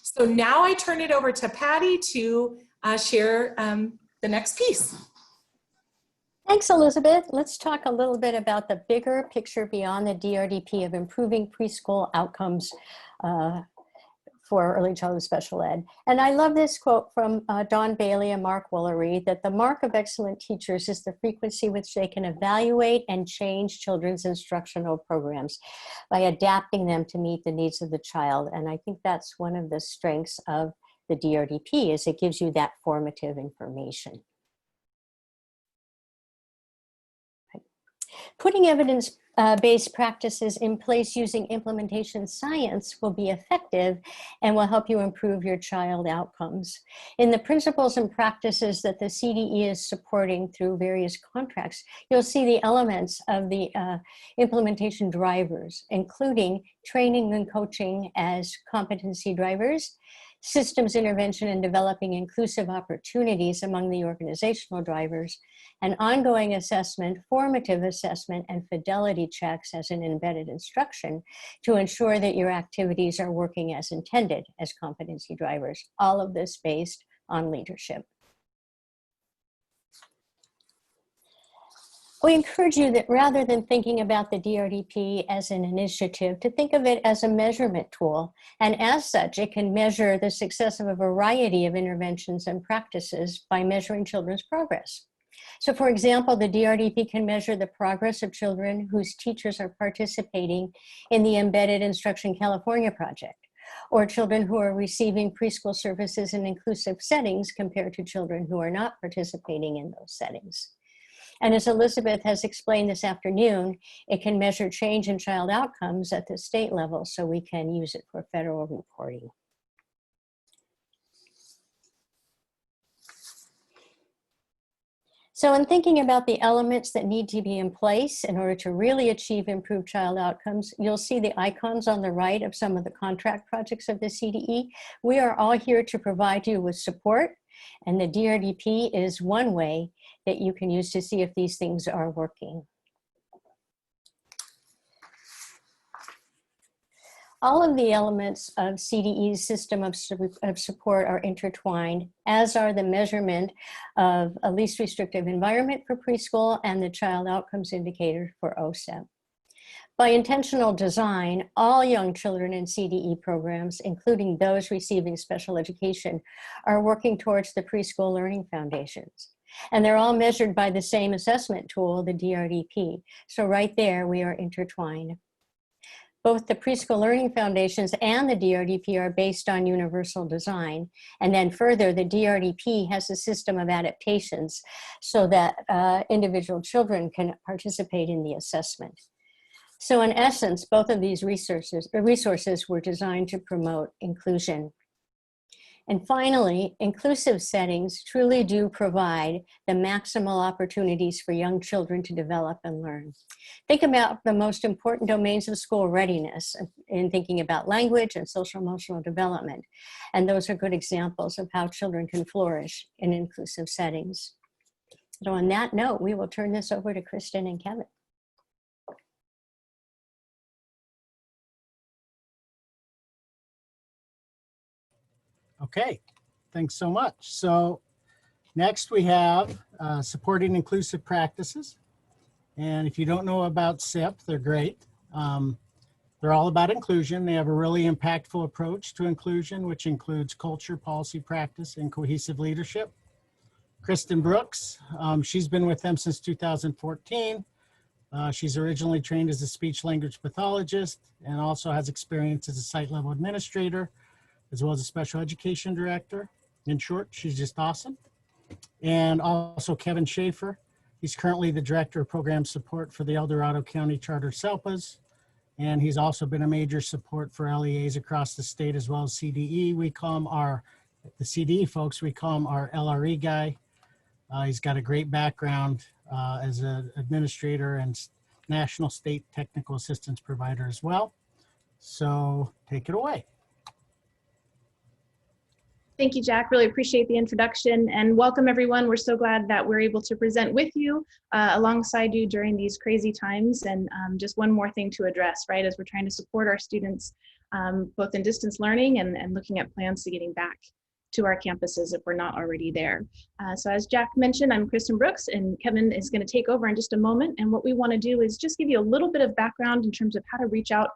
So now I turn it over to Patty to share the next piece. Thanks, Elizabeth. Let's talk a little bit about the bigger picture beyond the DRDP of improving preschool outcomes for early childhood special ed. And I love this quote from Don Bailey and Mark Woolery, that the mark of excellent teachers is the frequency which they can evaluate and change children's instructional programs by adapting them to meet the needs of the child. And I think that's one of the strengths of the DRDP, is it gives you that formative information. Putting evidence-based practices in place using implementation science will be effective and will help you improve your child outcomes. In the principles and practices that the CDE is supporting through various contracts, you'll see the elements of the implementation drivers, including training and coaching as competency drivers, systems intervention and developing inclusive opportunities among the organizational drivers, and ongoing assessment, formative assessment, and fidelity checks as an embedded instruction to ensure that your activities are working as intended as competency drivers. All of this based on leadership. We encourage you that rather than thinking about the DRDP as an initiative, to think of it as a measurement tool. And as such, it can measure the success of a variety of interventions and practices by measuring children's progress. So for example, the DRDP can measure the progress of children whose teachers are participating in the Embedded Instruction California project, or children who are receiving preschool services in inclusive settings compared to children who are not participating in those settings. And as Elizabeth has explained this afternoon, it can measure change in child outcomes at the state level, so we can use it for federal reporting. So in thinking about the elements that need to be in place in order to really achieve improved child outcomes, you'll see the icons on the right of some of the contract projects of the CDE. We are all here to provide you with support, and the DRDP is one way that you can use to see if these things are working. All of the elements of CDE's system of support are intertwined, as are the measurement of a least restrictive environment for preschool and the child outcomes indicator for OSEP. By intentional design, all young children in CDE programs, including those receiving special education, are working towards the preschool learning foundations. And they're all measured by the same assessment tool, the DRDP. So right there, we are intertwined. Both the preschool learning foundations and the DRDP are based on universal design. And then further, the DRDP has a system of adaptations so that individual children can participate in the assessment. So in essence, both of these resources were designed to promote inclusion. And finally, inclusive settings truly do provide the maximal opportunities for young children to develop and learn. Think about the most important domains of school readiness in thinking about language and social emotional development. And those are good examples of how children can flourish in inclusive settings. So on that note, we will turn this over to Kristen and Kevin. Okay, thanks so much. So next we have supporting inclusive practices. And if you don't know about SIP, they're great. They're all about inclusion. They have a really impactful approach to inclusion, which includes culture, policy, practice, and cohesive leadership. Kristen Brooks, she's been with them since 2014. She's originally trained as a speech language pathologist and also has experience as a site level administrator, as well as a special education director. In short, she's just awesome. And also Kevin Schaefer. He's currently the director of program support for the El Dorado County Charter SELPAs. And he's also been a major support for LEAs across the state, as well as CDE. We call him the CDE folks, we call him our LRE guy. He's got a great background as an administrator and national state technical assistance provider as well. So take it away. Thank you, Jack. Really appreciate the introduction and welcome everyone. We're so glad that we're able to present with you alongside you during these crazy times. And just one more thing to address, right, as we're trying to support our students both in distance learning and looking at plans to getting back to our campuses if we're not already there. So as Jack mentioned, I'm Kristen Brooks and Kevin is going to take over in just a moment. And what we want to do is just give you a little bit of background in terms of how to reach out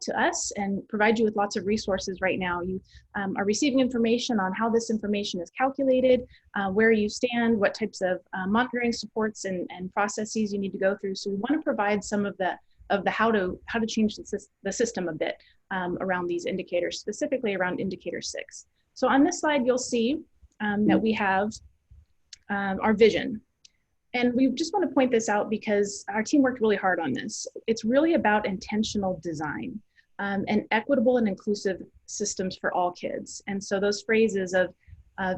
to us and provide you with lots of resources right now. You are receiving information on how this information is calculated, where you stand, what types of monitoring supports and processes you need to go through. So we want to provide some of the how to change the system a bit around these indicators, specifically around indicator 6. So on this slide, you'll see that we have our vision. And we just want to point this out because our team worked really hard on this. It's really about intentional design and equitable and inclusive systems for all kids. And so those phrases of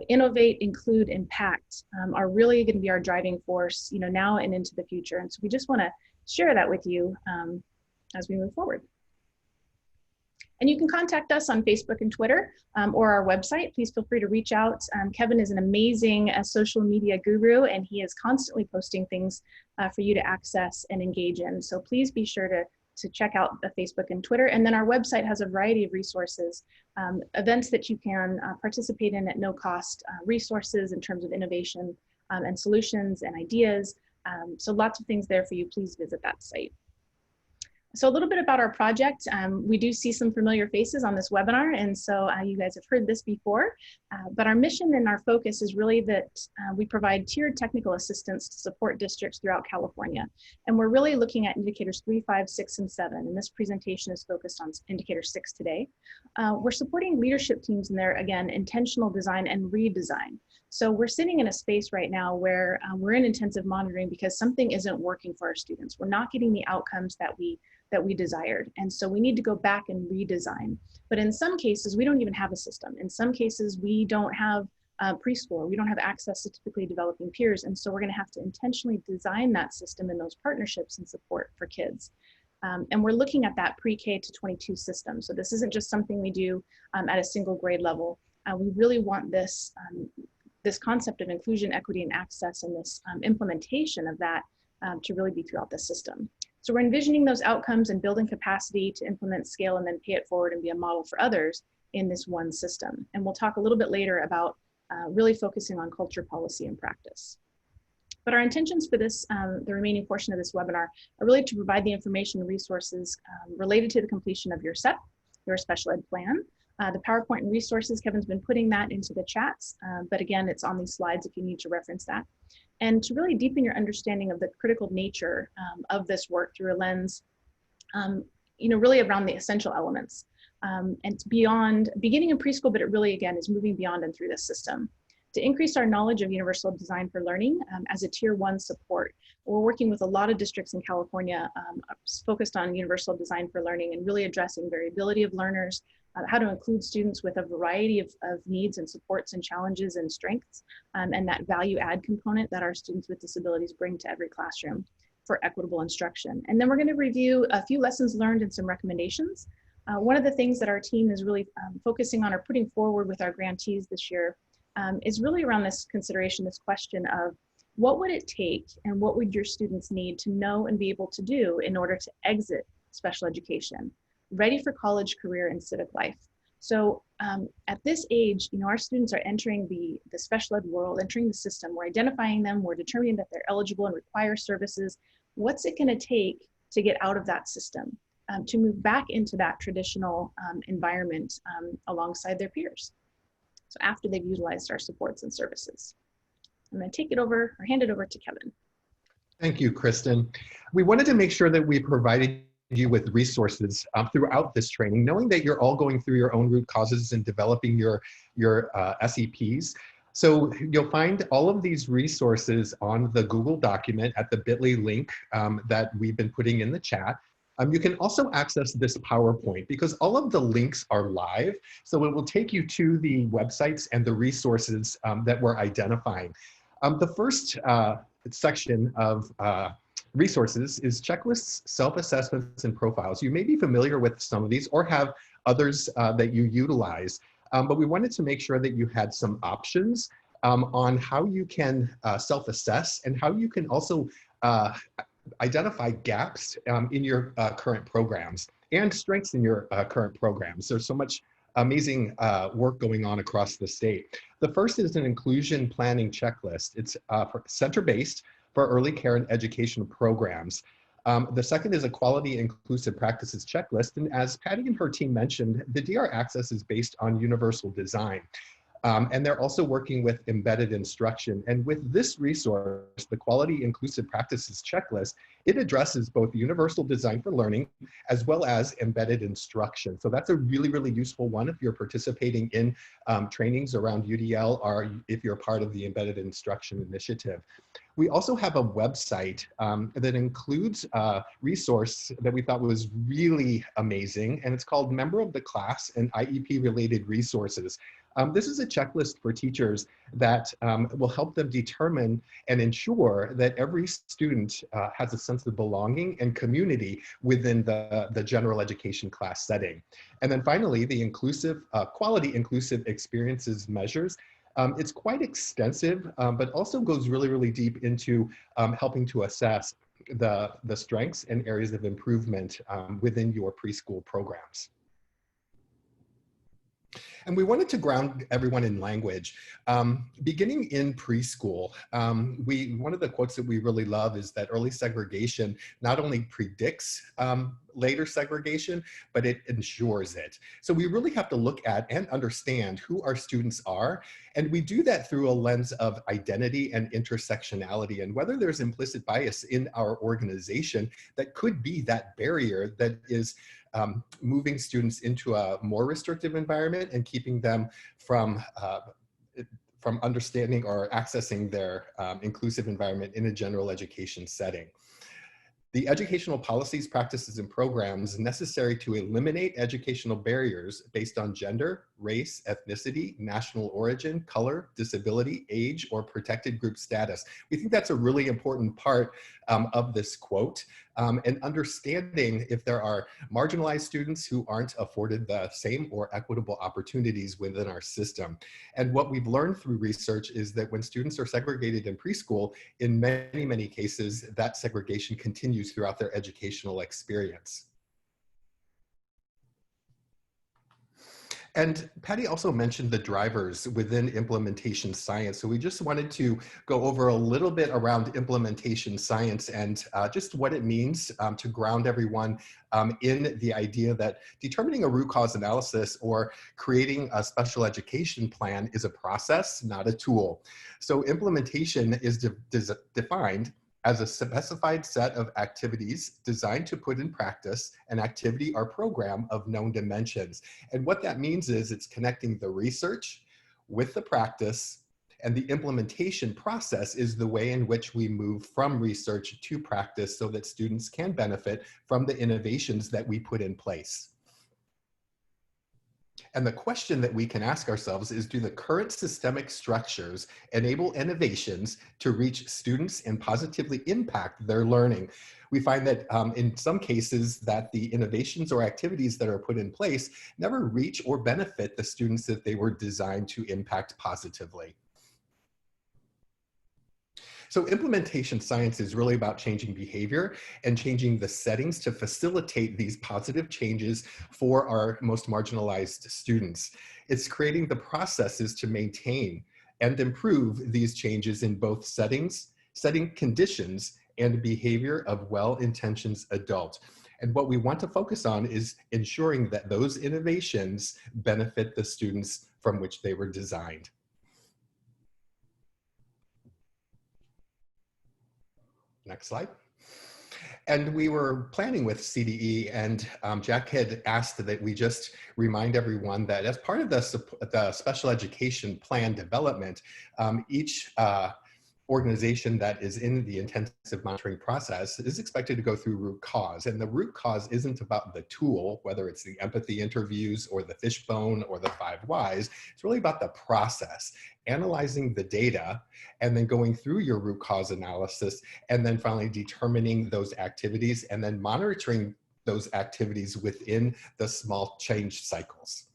innovate, include, impact are really going to be our driving force, now and into the future. And so we just want to share that with you as we move forward. And you can contact us on Facebook and Twitter or our website. Please feel free to reach out. Kevin is an amazing social media guru, and he is constantly posting things for you to access and engage in. So please be sure to check out the Facebook and Twitter. And then our website has a variety of resources, events that you can participate in at no cost, resources in terms of innovation and solutions and ideas. So lots of things there for you. Please visit that site. So a little bit about our project. We do see some familiar faces on this webinar, and so you guys have heard this before, but our mission and our focus is really that we provide tiered technical assistance to support districts throughout California. And we're really looking at indicators 3, 5, 6, and 7, and this presentation is focused on indicator 6 today. We're supporting leadership teams in their, again, intentional design and redesign. So we're sitting in a space right now where we're in intensive monitoring because something isn't working for our students. We're not getting the outcomes that we desired. And so we need to go back and redesign. But in some cases, we don't even have a system. In some cases, we don't have preschool. We don't have access to typically developing peers. And so we're gonna have to intentionally design that system and those partnerships and support for kids. And we're looking at that pre-K to 22 system. So this isn't just something we do at a single grade level. We really want this, this concept of inclusion, equity, and access, and this implementation of that to really be throughout the system. So we're envisioning those outcomes and building capacity to implement, scale, and then pay it forward and be a model for others in this one system. And we'll talk a little bit later about really focusing on culture, policy, and practice. But our intentions for this, the remaining portion of this webinar, are really to provide the information and resources related to the completion of your SEP, your special ed plan. The PowerPoint and resources, Kevin's been putting that into the chats, but again, it's on these slides if you need to reference that. And to really deepen your understanding of the critical nature of this work through a lens, really around the essential elements. And beyond, beginning in preschool, but it really, again, is moving beyond and through this system. to increase our knowledge of universal design for learning as a tier 1 support. We're working with a lot of districts in California focused on universal design for learning and really addressing variability of learners, how to include students with a variety of needs and supports and challenges and strengths, and that value add component that our students with disabilities bring to every classroom for equitable instruction. And then we're going to review a few lessons learned and some recommendations. One of the things that our team is really focusing on or putting forward with our grantees this year is really around this consideration, this question of what would it take and what would your students need to know and be able to do in order to exit special education, ready for college, career, and civic life. So at this age, our students are entering the special ed world, entering the system. We're identifying them, we're determining that they're eligible and require services. What's it gonna take to get out of that system, to move back into that traditional environment alongside their peers? So after they've utilized our supports and services. I'm gonna take it over or hand it over to Kevin. Thank you, Kristen. We wanted to make sure that we provided you with resources throughout this training, knowing that you're all going through your own root causes and developing your SEPs. So you'll find all of these resources on the Google document at the bit.ly link that we've been putting in the chat. You can also access this PowerPoint because all of the links are live. So it will take you to the websites and the resources that we're identifying. The first section of resources is checklists, self-assessments, and profiles. You may be familiar with some of these or have others that you utilize, but we wanted to make sure that you had some options on how you can self-assess and how you can also identify gaps in your current programs and strengths in your current programs. There's so much amazing work going on across the state. The first is an inclusion planning checklist. It's center-based for early care and educational programs. The second is a quality inclusive practices checklist. And as Patty and her team mentioned, the DR Access is based on universal design. And they're also working with embedded instruction. And with this resource, the Quality Inclusive Practices Checklist, it addresses both universal design for learning as well as embedded instruction. So that's a really, really useful one if you're participating in trainings around UDL or if you're part of the Embedded Instruction Initiative. We also have a website that includes a resource that we thought was really amazing, and it's called Member of the Class and IEP Related Resources. This is a checklist for teachers that will help them determine and ensure that every student has a sense of belonging and community within the general education class setting. And then finally, the inclusive, quality inclusive experiences measures. It's quite extensive, but also goes really, really deep into helping to assess the strengths and areas of improvement within your preschool programs. And we wanted to ground everyone in language. Beginning in preschool, one of the quotes that we really love is that early segregation not only predicts later segregation, but it ensures it. So we really have to look at and understand who our students are. And we do that through a lens of identity and intersectionality, and whether there's implicit bias in our organization that could be that barrier that is moving students into a more restrictive environment and keeping them from understanding or accessing their inclusive environment in a general education setting. The educational policies, practices, and programs necessary to eliminate educational barriers based on gender, race, ethnicity, national origin, color, disability, age, or protected group status. We think that's a really important part of this quote, and understanding if there are marginalized students who aren't afforded the same or equitable opportunities within our system. And what we've learned through research is that when students are segregated in preschool, in many, many cases, that segregation continues throughout their educational experience. And Patty also mentioned the drivers within implementation science. So we just wanted to go over a little bit around implementation science and just what it means to ground everyone in the idea that determining a root cause analysis or creating a special education plan is a process, not a tool. So implementation is defined as a specified set of activities designed to put in practice an activity or program of known dimensions. And what that means is it's connecting the research with the practice And the implementation process is the way in which we move from research to practice so that students can benefit from the innovations that we put in place. And the question that we can ask ourselves is, do the current systemic structures enable innovations to reach students and positively impact their learning? We find that in some cases that the innovations or activities that are put in place never reach or benefit the students that they were designed to impact positively. So implementation science is really about changing behavior and changing the settings to facilitate these positive changes for our most marginalized students. It's creating the processes to maintain and improve these changes in both setting conditions and behavior of well-intentioned adults. And what we want to focus on is ensuring that those innovations benefit the students from which they were designed. Next slide. And we were planning with CDE, and Jack had asked that we just remind everyone that as part of the special education plan development, each organization that is in the intensive monitoring process is expected to go through root cause. And the root cause isn't about the tool, whether it's the empathy interviews or the fishbone or the 5 whys. It's really about the process, analyzing the data and then going through your root cause analysis and then finally determining those activities and then monitoring those activities within the small change cycles.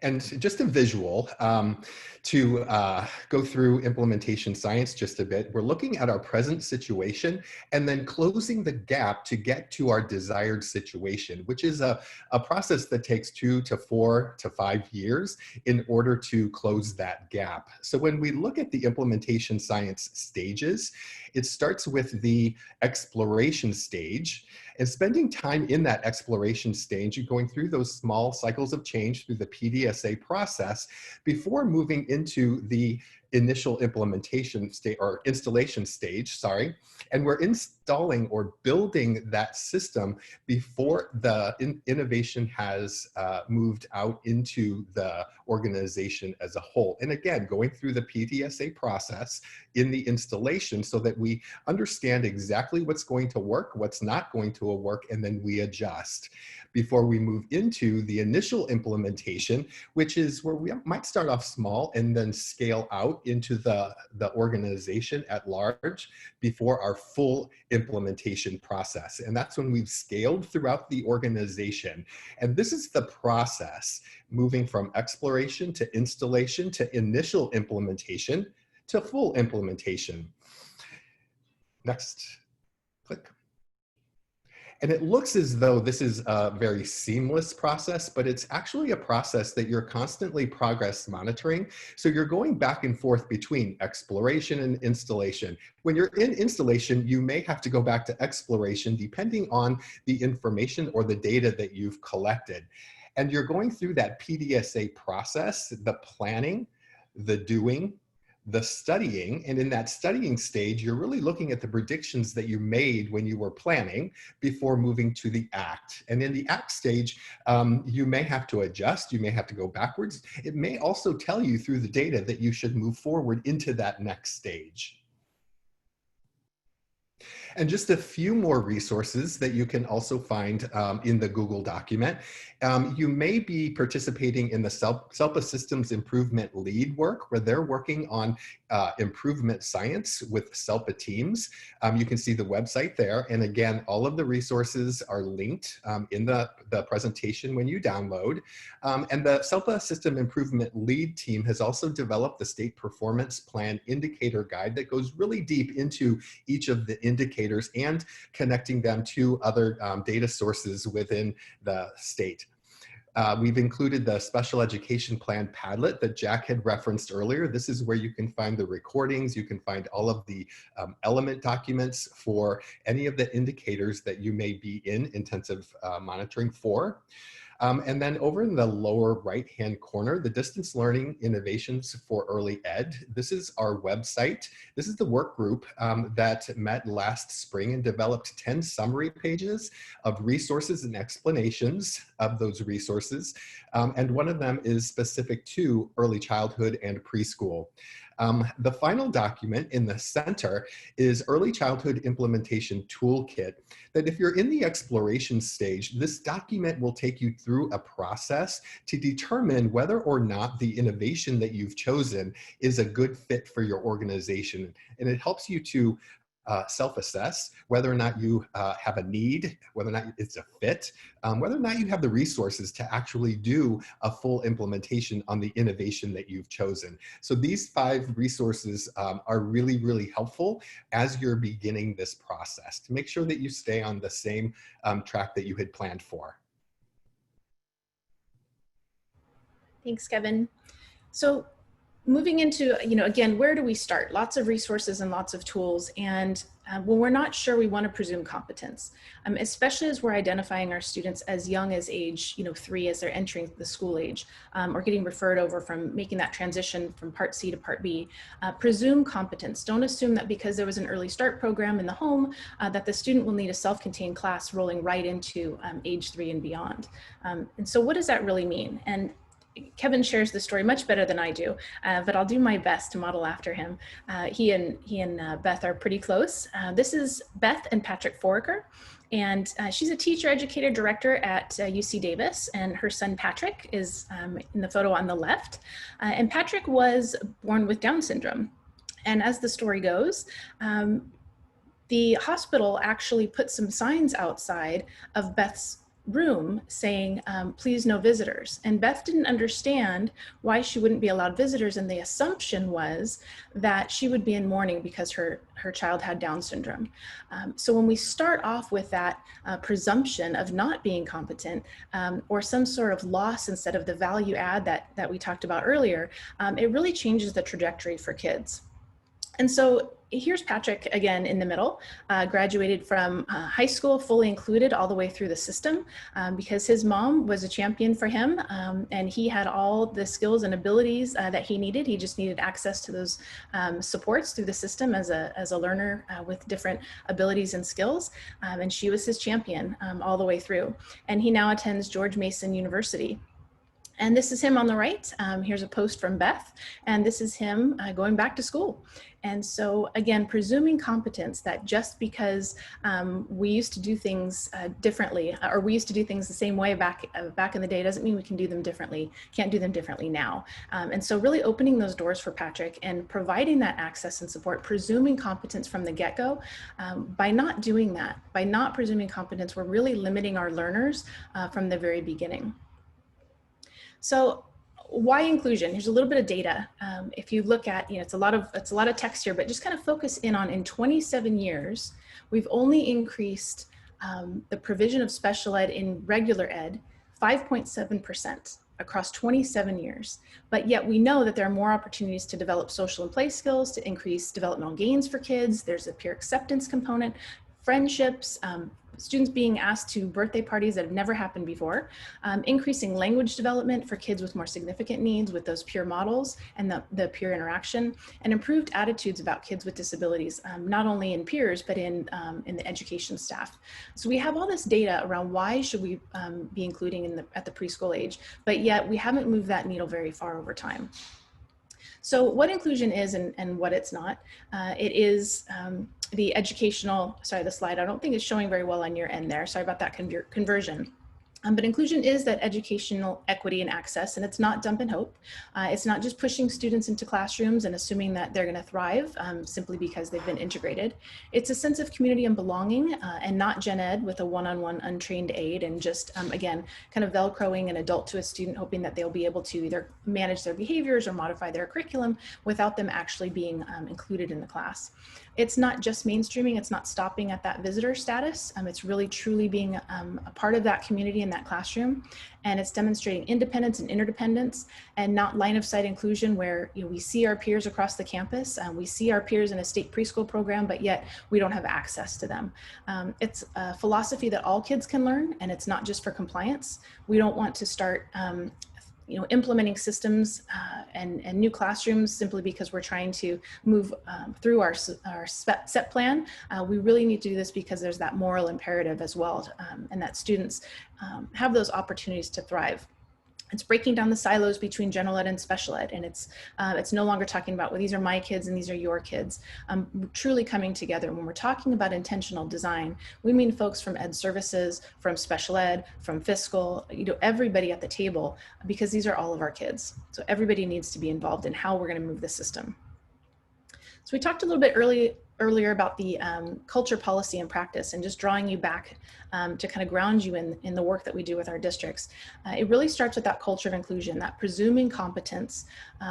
And just a visual to go through implementation science just a bit, we're looking at our present situation and then closing the gap to get to our desired situation, which is a process that takes 2 to 4 to 5 years in order to close that gap. So when we look at the implementation science stages, it starts with the exploration stage. And spending time in that exploration stage, you're going through those small cycles of change through the PDSA process before moving into the initial implementation stage or installation stage, sorry. And we're installing or building that system before the innovation has moved out into the organization as a whole. And again, going through the PDSA process in the installation so that we understand exactly what's going to work, what's not going to work, and then we adjust before we move into the initial implementation, which is where we might start off small and then scale out into the organization at large before our full implementation process. And that's when we've scaled throughout the organization. And this is the process moving from exploration to installation to initial implementation to full implementation. Next, click. And it looks as though this is a very seamless process, but it's actually a process that you're constantly progress monitoring. So you're going back and forth between exploration and installation. When you're in installation, you may have to go back to exploration depending on the information or the data that you've collected. And you're going through that PDSA process, the planning, the doing, the studying, and in that studying stage, you're really looking at the predictions that you made when you were planning before moving to the act. And in the act stage, you may have to adjust, you may have to go backwards. It may also tell you through the data that you should move forward into that next stage. And just a few more resources that you can also find in the Google document. You may be participating in the SELPA Systems Improvement Lead work, where they're working on improvement science with SELPA teams. You can see the website there. And again, all of the resources are linked in the presentation when you download. And the SELPA System Improvement Lead team has also developed the State Performance Plan Indicator Guide that goes really deep into each of the indicators and connecting them to other data sources within the state. We've included the Special Education Plan Padlet that Jack had referenced earlier. This is where you can find the recordings, you can find all of the element documents for any of the indicators that you may be in intensive monitoring for. And then over in the lower right-hand corner, the Distance Learning Innovations for Early Ed. This is our website. This is the work group that met last spring and developed 10 summary pages of resources and explanations of those resources. And one of them is specific to early childhood and preschool. The final document in the center is Early Childhood Implementation Toolkit, that if you're in the exploration stage, this document will take you through a process to determine whether or not the innovation that you've chosen is a good fit for your organization. And it helps you to self-assess whether or not you have a need, whether or not it's a fit, whether or not you have the resources to actually do a full implementation on the innovation that you've chosen. So these 5 resources are really, really helpful as you're beginning this process to make sure that you stay on the same track that you had planned for. Thanks, Kevin. So moving into, again, where do we start? Lots of resources and lots of tools. And when we're not sure, we want to presume competence, especially as we're identifying our students as young as age, 3 as they're entering the school age, or getting referred over from making that transition from Part C to Part B. Presume competence. Don't assume that because there was an early start program in the home that the student will need a self-contained class rolling right into age 3 and beyond. And so what does that really mean? And Kevin shares the story much better than I do, but I'll do my best to model after him. He and Beth are pretty close. This is Beth and Patrick Foraker, and she's a teacher, educator, director at UC Davis, and her son Patrick is in the photo on the left. And Patrick was born with Down syndrome. And as the story goes, the hospital actually put some signs outside of Beth's room saying, please no visitors. And Beth didn't understand why she wouldn't be allowed visitors. And the assumption was that she would be in mourning because her child had Down syndrome. So when we start off with that presumption of not being competent or some sort of loss instead of the value add that we talked about earlier, it really changes the trajectory for kids. And so here's Patrick again in the middle, graduated from high school, fully included all the way through the system because his mom was a champion for him and he had all the skills and abilities that he needed. He just needed access to those supports through the system as a learner with different abilities and skills. And she was his champion all the way through. And he now attends George Mason University. And this is him on the right. Here's a post from Beth, and this is him going back to school. And so again, presuming competence that just because we used to do things differently, or we used to do things the same way back in the day, doesn't mean we can do them differently, can't do them differently now. And so really opening those doors for Patrick and providing that access and support, presuming competence from the get-go. By not doing that, by not presuming competence, we're really limiting our learners from the very beginning. So why inclusion? Here's a little bit of data. If you look at, it's a lot of text here, but just kind of focus in on in 27 years, we've only increased the provision of special ed in regular ed 5.7% across 27 years. But yet we know that there are more opportunities to develop social and play skills, to increase developmental gains for kids. There's a peer acceptance component, friendships, students being asked to birthday parties that have never happened before, increasing language development for kids with more significant needs with those peer models and the peer interaction, and improved attitudes about kids with disabilities, not only in peers, but in the education staff. So we have all this data around why should we be including at the preschool age, but yet we haven't moved that needle very far over time. So what inclusion is and what it's not, it is the educational, sorry, the slide, I don't think it's showing very well on your end there. Sorry about that conversion. But inclusion is that educational equity and access, and it's not dump and hope. It's not just pushing students into classrooms and assuming that they're gonna thrive simply because they've been integrated. It's a sense of community and belonging and not gen ed with a one-on-one untrained aide and just, again, kind of Velcroing an adult to a student, hoping that they'll be able to either manage their behaviors or modify their curriculum without them actually being included in the class. It's not just mainstreaming, it's not stopping at that visitor status. It's really truly being a part of that community and that classroom. And it's demonstrating independence and interdependence, and not line of sight inclusion where we see our peers across the campus, we see our peers in a state preschool program, but yet we don't have access to them. It's a philosophy that all kids can learn, and it's not just for compliance. We don't want to start implementing systems and new classrooms simply because we're trying to move through our set plan. We really need to do this because there's that moral imperative as well, and that students have those opportunities to thrive. It's breaking down the silos between general ed and special ed, and it's no longer talking about, well, these are my kids and these are your kids. Truly coming together. When we're talking about intentional design, we mean folks from ed services, from special ed, from fiscal, everybody at the table, because these are all of our kids. So everybody needs to be involved in how we're going to move the system. So we talked a little bit earlier about the culture, policy, and practice, and just drawing you back to kind of ground you in the work that we do with our districts. It really starts with that culture of inclusion, that presuming competence.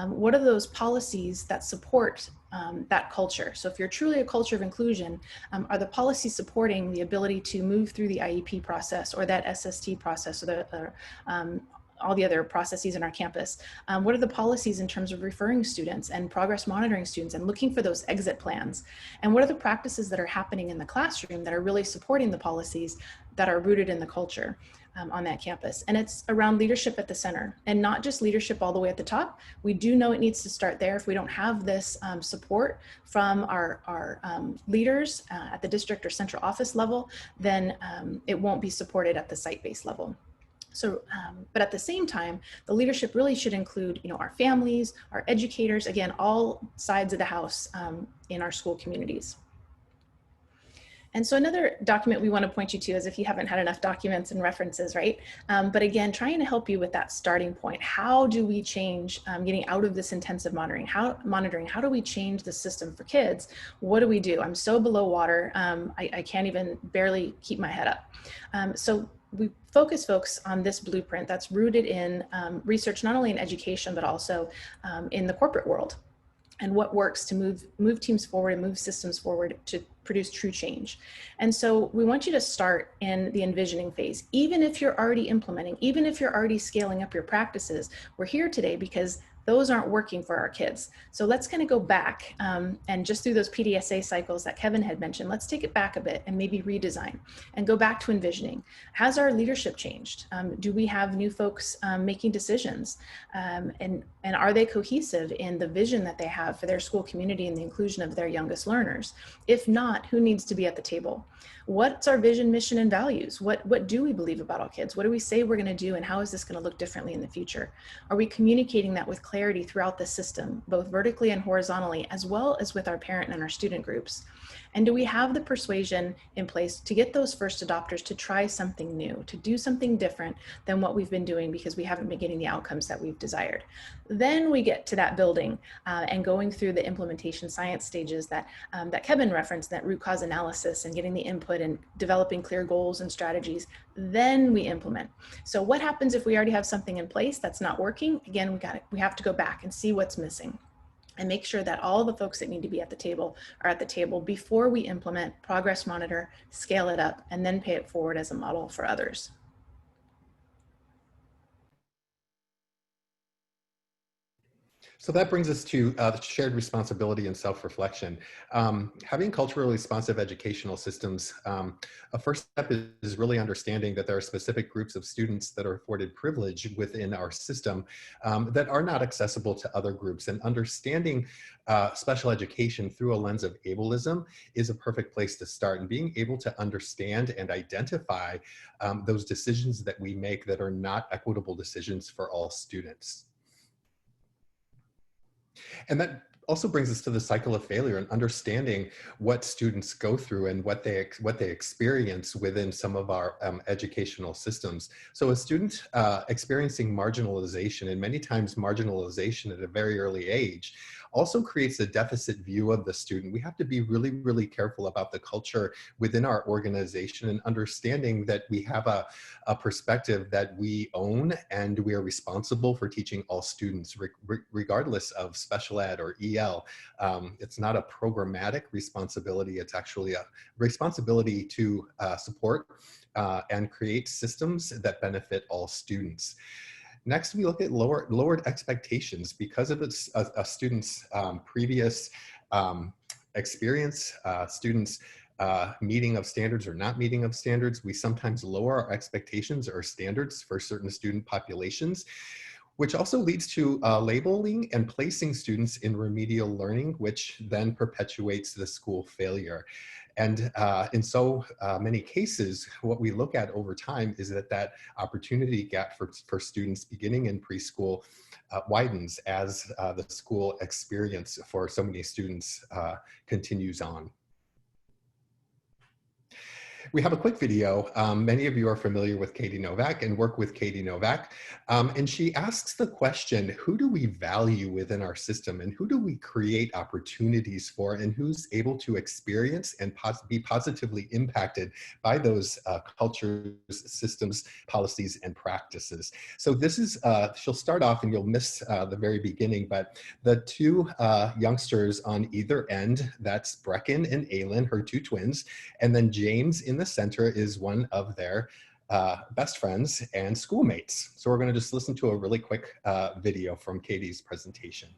What are those policies that support that culture? So if you're truly a culture of inclusion, are the policies supporting the ability to move through the IEP process or that SST process or all the other processes in our campus? What are the policies in terms of referring students and progress monitoring students and looking for those exit plans? And what are the practices that are happening in the classroom that are really supporting the policies that are rooted in the culture on that campus? And it's around leadership at the center, and not just leadership all the way at the top. We do know it needs to start there. If we don't have this support from our leaders at the district or central office level, then it won't be supported at the site-based level. So, but at the same time, the leadership really should include, our families, our educators, again, all sides of the house in our school communities. And so another document we want to point you to, is if you haven't had enough documents and references, right? But again, trying to help you with that starting point. How do we change getting out of this intensive monitoring? How do we change the system for kids? What do we do? I'm so below water. I can't even barely keep my head up. So we focus folks on this blueprint that's rooted in research, not only in education, but also in the corporate world, and what works to move teams forward and move systems forward to produce true change. And so we want you to start in the envisioning phase. Even if you're already implementing, even if you're already scaling up your practices, we're here today because those aren't working for our kids. So let's kind of go back and just through those PDSA cycles that Kevin had mentioned, let's take it back a bit and maybe redesign and go back to envisioning. Has our leadership changed? Do we have new folks making decisions? And are they cohesive in the vision that they have for their school community and the inclusion of their youngest learners? If not, who needs to be at the table? What's our vision, mission, and values? What do we believe about all kids? What do we say we're going to do, and how is this going to look differently in the future? Are we communicating that with clarity throughout the system, both vertically and horizontally, as well as with our parent and our student groups? And do we have the persuasion in place to get those first adopters to try something new, to do something different than what we've been doing because we haven't been getting the outcomes that we've desired? Then we get to that building and going through the implementation science stages that Kevin referenced, that root cause analysis and getting the input and developing clear goals and strategies. Then we implement. So what happens if we already have something in place that's not working? Again, we have to go back and see what's missing, and make sure that all the folks that need to be at the table are at the table before we implement, progress monitor, scale it up, and then pay it forward as a model for others. So that brings us to shared responsibility and self-reflection. Having culturally responsive educational systems, a first step is really understanding that there are specific groups of students that are afforded privilege within our system that are not accessible to other groups. And understanding special education through a lens of ableism is a perfect place to start. And being able to understand and identify those decisions that we make that are not equitable decisions for all students. And that also brings us to the cycle of failure and understanding what students go through and what they experience within some of our educational systems. So a student experiencing marginalization, and many times marginalization at a very early age, also creates a deficit view of the student. We have to be really, really careful about the culture within our organization and understanding that we have a perspective that we own and we are responsible for teaching all students, regardless of special ed or EL. It's not a programmatic responsibility, it's actually a responsibility to support and create systems that benefit all students. Next, we look at lowered expectations because of a student's previous experience, students' meeting of standards or not meeting of standards. We sometimes lower our expectations or standards for certain student populations, which also leads to labeling and placing students in remedial learning, which then perpetuates the school failure. And in so many cases, what we look at over time is that opportunity gap for students beginning in preschool widens as the school experience for so many students continues on. We have a quick video. Many of you are familiar with Katie Novak and work with Katie Novak. And she asks the question, who do we value within our system and who do we create opportunities for and who's able to experience and be positively impacted by those cultures, systems, policies, and practices. So this is, she'll start off and you'll miss the very beginning, but the two youngsters on either end, that's Brecken and Aylin, her two twins, and then James in the center is one of their best friends and schoolmates. So we're going to just listen to a really quick video from Katie's presentation.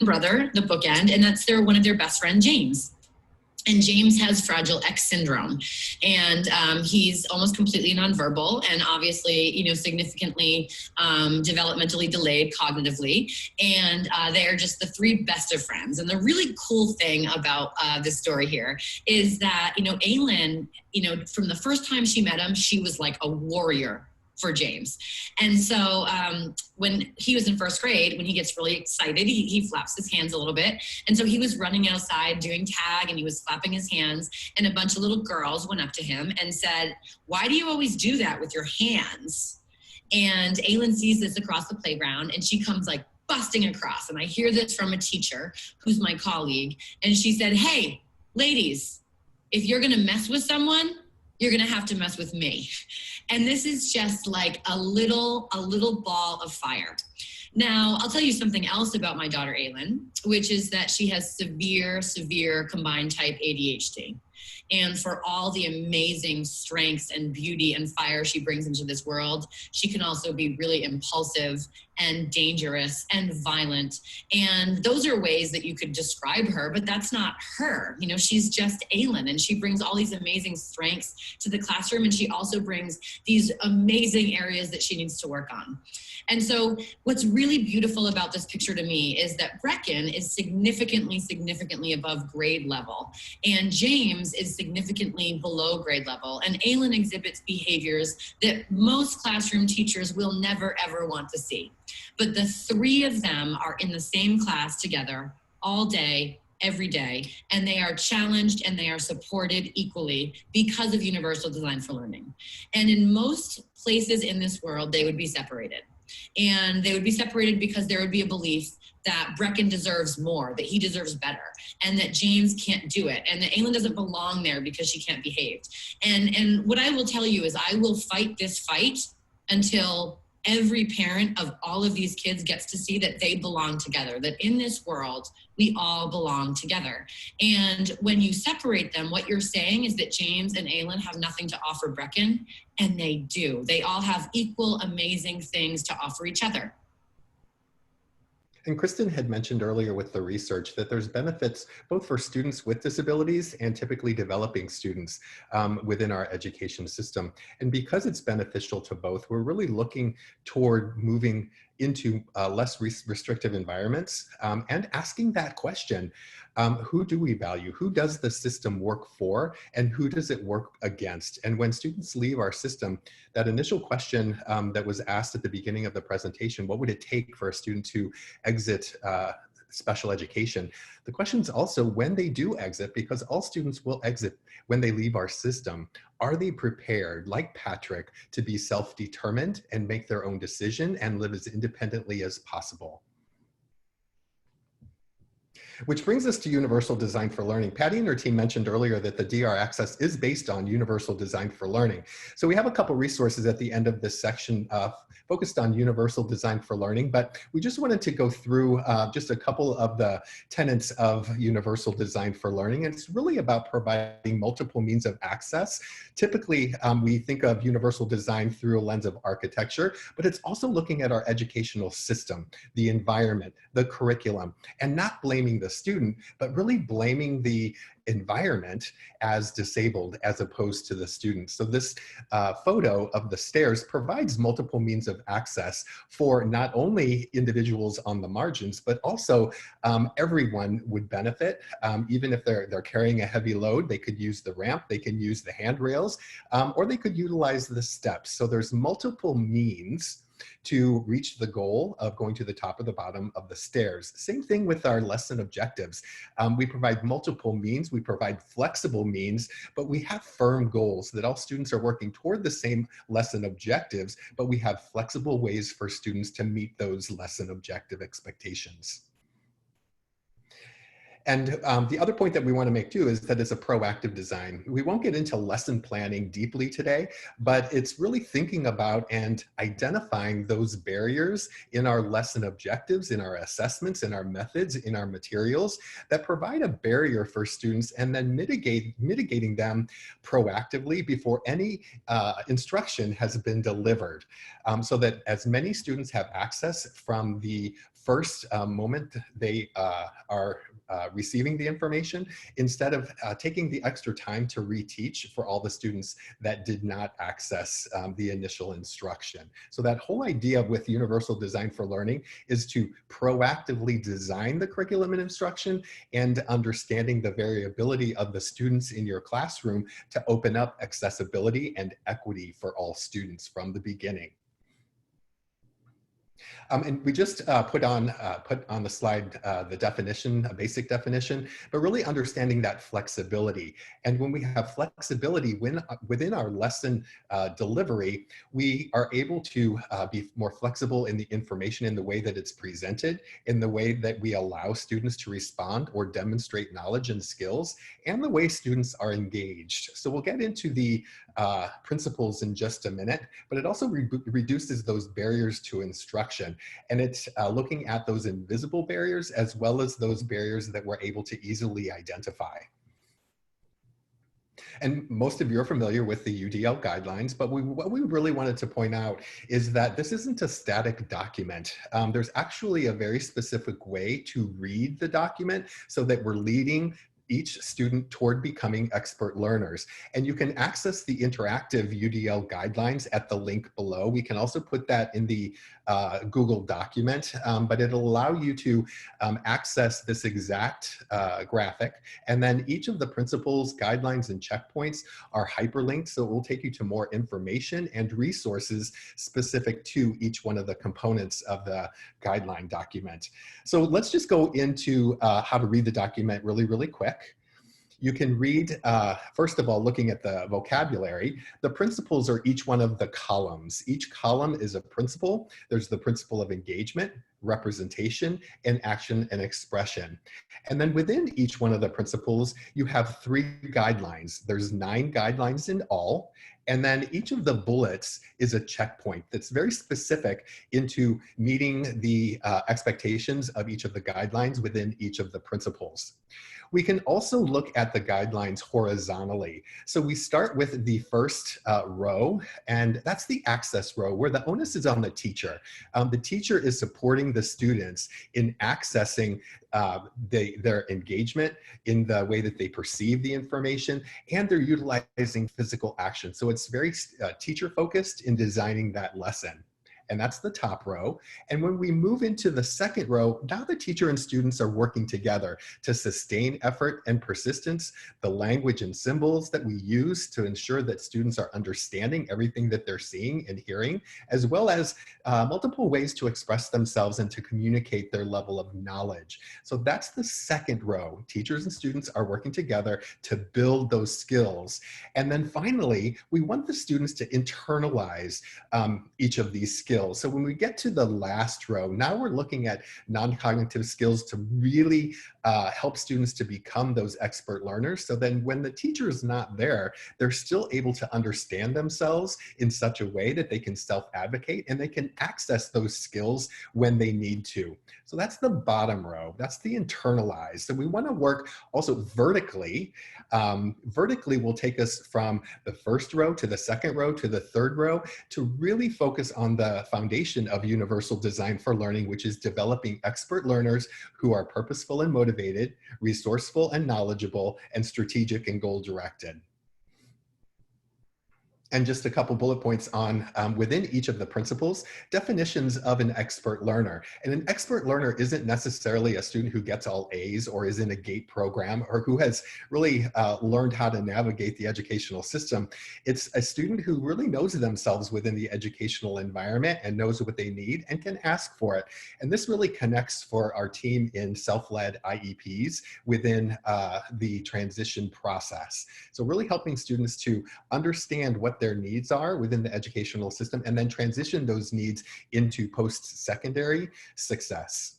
Brother, the bookend, and that's one of their best friend, James. And James has Fragile X syndrome, and he's almost completely nonverbal, and obviously, you know, significantly developmentally delayed cognitively. And they are just the three best of friends. And the really cool thing about this story here is that, you know, Aylin, you know, from the first time she met him, she was like a warrior for James. And so when he was in first grade, when he gets really excited, he flaps his hands a little bit. And so he was running outside doing tag and he was flapping his hands, and a bunch of little girls went up to him and said, "Why do you always do that with your hands?" And Aylin sees this across the playground and she comes like busting across. And I hear this from a teacher who's my colleague. And she said, "Hey, ladies, if you're gonna mess with someone, you're gonna have to mess with me." And this is just like a little ball of fire. Now, I'll tell you something else about my daughter, Aylin, which is that she has severe combined type ADHD. And for all the amazing strengths and beauty and fire she brings into this world, she can also be really impulsive and dangerous and violent. And those are ways that you could describe her, but that's not her. You know, she's just Aylin, and she brings all these amazing strengths to the classroom, and she also brings these amazing areas that she needs to work on. And so what's really beautiful about this picture to me is that Brecken is significantly above grade level, and James is significantly below grade level, and Aylin exhibits behaviors that most classroom teachers will never ever want to see. But the three of them are in the same class together all day, every day, and they are challenged and they are supported equally because of universal design for learning. And in most places in this world, they would be separated. And they would be separated because there would be a belief that Brecken deserves more, that he deserves better, and that James can't do it, and that Aylin doesn't belong there because she can't behave. And what I will tell you is I will fight this fight until every parent of all of these kids gets to see that they belong together, that in this world, we all belong together. And when you separate them, what you're saying is that James and Aylin have nothing to offer Brecken, and they do. They all have equal amazing things to offer each other. And Kristen had mentioned earlier with the research that there's benefits both for students with disabilities and typically developing students within our education system. And because it's beneficial to both, we're really looking toward moving into less restrictive environments and asking that question, who do we value? Who does the system work for, and who does it work against? And when students leave our system, that initial question that was asked at the beginning of the presentation, what would it take for a student to exit special education. The question is also when they do exit, because all students will exit when they leave our system, are they prepared, like Patrick, to be self-determined and make their own decision and live as independently as possible? Which brings us to Universal Design for Learning. Patty and her team mentioned earlier that the DR Access is based on Universal Design for Learning. So we have a couple resources at the end of this section focused on Universal Design for Learning, but we just wanted to go through just a couple of the tenets of Universal Design for Learning. And it's really about providing multiple means of access. Typically, we think of universal design through a lens of architecture, but it's also looking at our educational system, the environment, the curriculum, and not blaming the student, but really blaming the environment as disabled as opposed to the student. So this photo of the stairs provides multiple means of access for not only individuals on the margins, but also everyone would benefit. Even if they're carrying a heavy load, they could use the ramp, they can use the handrails, or they could utilize the steps. So there's multiple means to reach the goal of going to the top or the bottom of the stairs. Same thing with our lesson objectives. We provide multiple means, we provide flexible means, but we have firm goals that all students are working toward the same lesson objectives, but we have flexible ways for students to meet those lesson objective expectations. And the other point that we want to make too is that it's a proactive design. We won't get into lesson planning deeply today, but it's really thinking about and identifying those barriers in our lesson objectives, in our assessments, in our methods, in our materials that provide a barrier for students, and then mitigating them proactively before any instruction has been delivered, so that as many students have access from the first moment they are receiving the information, instead of taking the extra time to reteach for all the students that did not access the initial instruction. So that whole idea with Universal Design for Learning is to proactively design the curriculum and instruction, and understanding the variability of the students in your classroom to open up accessibility and equity for all students from the beginning. And we just put on the slide the definition, a basic definition, but really understanding that flexibility. And when we have flexibility within our lesson delivery, we are able to be more flexible in the information, in the way that it's presented, in the way that we allow students to respond or demonstrate knowledge and skills, and the way students are engaged. So we'll get into the principles in just a minute, but it also reduces those barriers to instruction. And it's looking at those invisible barriers as well as those barriers that we're able to easily identify. And most of you are familiar with the UDL guidelines, but what we really wanted to point out is that this isn't a static document. There's actually a very specific way to read the document so that we're leading each student toward becoming expert learners. And you can access the interactive UDL guidelines at the link below. We can also put that in the Google document, but it'll allow you to access this exact graphic. And then each of the principles, guidelines, and checkpoints are hyperlinked, so it will take you to more information and resources specific to each one of the components of the guideline document. So let's just go into how to read the document really, really quick. You can read, first of all, looking at the vocabulary. The principles are each one of the columns. Each column is a principle. There's the principle of engagement, representation, and action and expression. And then within each one of the principles, you have 3 guidelines. There's 9 guidelines in all. And then each of the bullets is a checkpoint that's very specific into meeting the expectations of each of the guidelines within each of the principles. We can also look at the guidelines horizontally. So we start with the first row, and that's the access row, where the onus is on the teacher. The teacher is supporting the students in accessing their engagement in the way that they perceive the information, and they're utilizing physical action. So it's very teacher focused in designing that lesson. and that's the top row. And when we move into the second row, now the teacher and students are working together to sustain effort and persistence, the language and symbols that we use to ensure that students are understanding everything that they're seeing and hearing, as well as multiple ways to express themselves and to communicate their level of knowledge. So that's the second row. Teachers and students are working together to build those skills. And then finally, we want the students to internalize each of these skills. So when we get to the last row, now we're looking at non-cognitive skills to really help students to become those expert learners. So then when the teacher is not there, they're still able to understand themselves in such a way that they can self-advocate and they can access those skills when they need to. So that's the bottom row. That's the internalized. So we want to work also vertically. Vertically will take us from the first row to the second row to the third row to really focus on the foundation of universal design for learning, which is developing expert learners who are purposeful and motivated, resourceful and knowledgeable, and strategic and goal-directed. And just a couple bullet points on within each of the principles, definitions of an expert learner. And an expert learner isn't necessarily a student who gets all A's or is in a GATE program or who has really learned how to navigate the educational system. It's a student who really knows themselves within the educational environment and knows what they need and can ask for it. And this really connects for our team in self-led IEPs within the transition process. So really helping students to understand what their needs are within the educational system and then transition those needs into post-secondary success.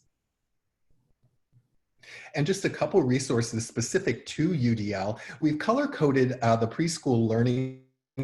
And just a couple resources specific to UDL. We've color-coded the preschool learning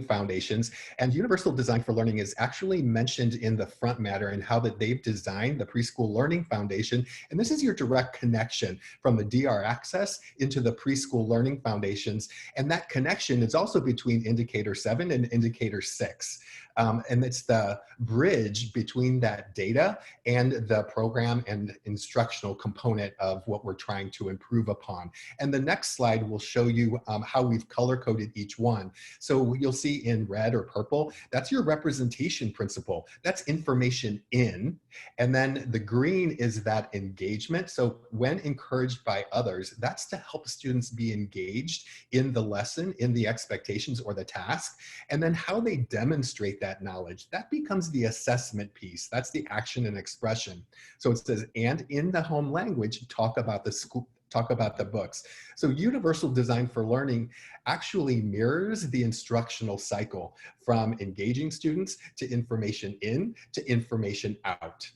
foundations, and Universal Design for Learning is actually mentioned in the front matter and how that they've designed the Preschool Learning Foundation. And this is your direct connection from the DR Access into the Preschool Learning Foundations. And that connection is also between Indicator 7 and Indicator 6. And it's the bridge between that data and the program and instructional component of what we're trying to improve upon. And the next slide will show you how we've color-coded each one. So you'll see in red or purple, that's your representation principle. That's information in. And then the green is that engagement. So when encouraged by others, that's to help students be engaged in the lesson, in the expectations or the task. And then how they demonstrate that knowledge, that becomes the assessment piece. That's the action and expression. So it says, and in the home language, talk about the school, talk about the books. So Universal Design for Learning actually mirrors the instructional cycle from engaging students to information in to information out.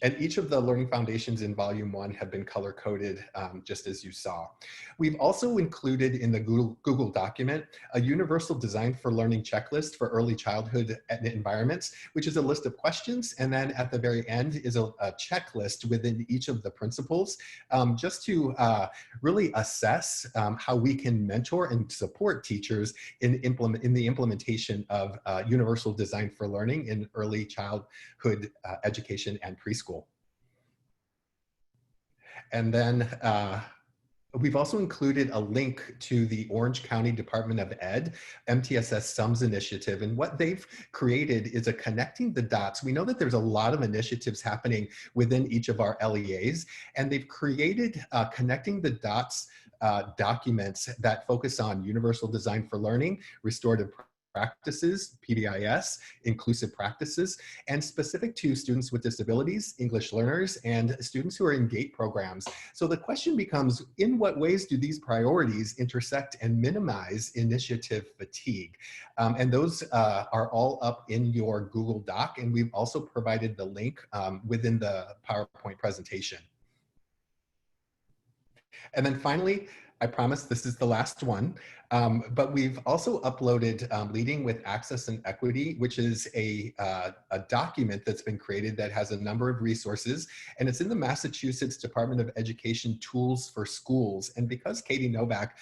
And each of the learning foundations in volume 1 have been color coded just as you saw. We've also included in the Google document a universal design for learning checklist for early childhood environments, which is a list of questions. And then at the very end is a checklist within each of the principles just to really assess how we can mentor and support teachers in the implementation of universal design for learning in early childhood education and preschool. And then we've also included a link to the Orange County Department of Ed MTSS Sums initiative. And what they've created is a connecting the dots. We know that there's a lot of initiatives happening within each of our LEAs, and they've created connecting the dots documents that focus on universal design for learning, restorative practices, PBIS, inclusive practices, and specific to students with disabilities, English learners, and students who are in GATE programs. So the question becomes, in what ways do these priorities intersect and minimize initiative fatigue? And those are all up in your Google Doc, and we've also provided the link within the PowerPoint presentation. And then finally, I promise this is the last one, but we've also uploaded Leading with Access and Equity, which is a document that's been created that has a number of resources, and it's in the Massachusetts Department of Education Tools for Schools. And because Katie Novak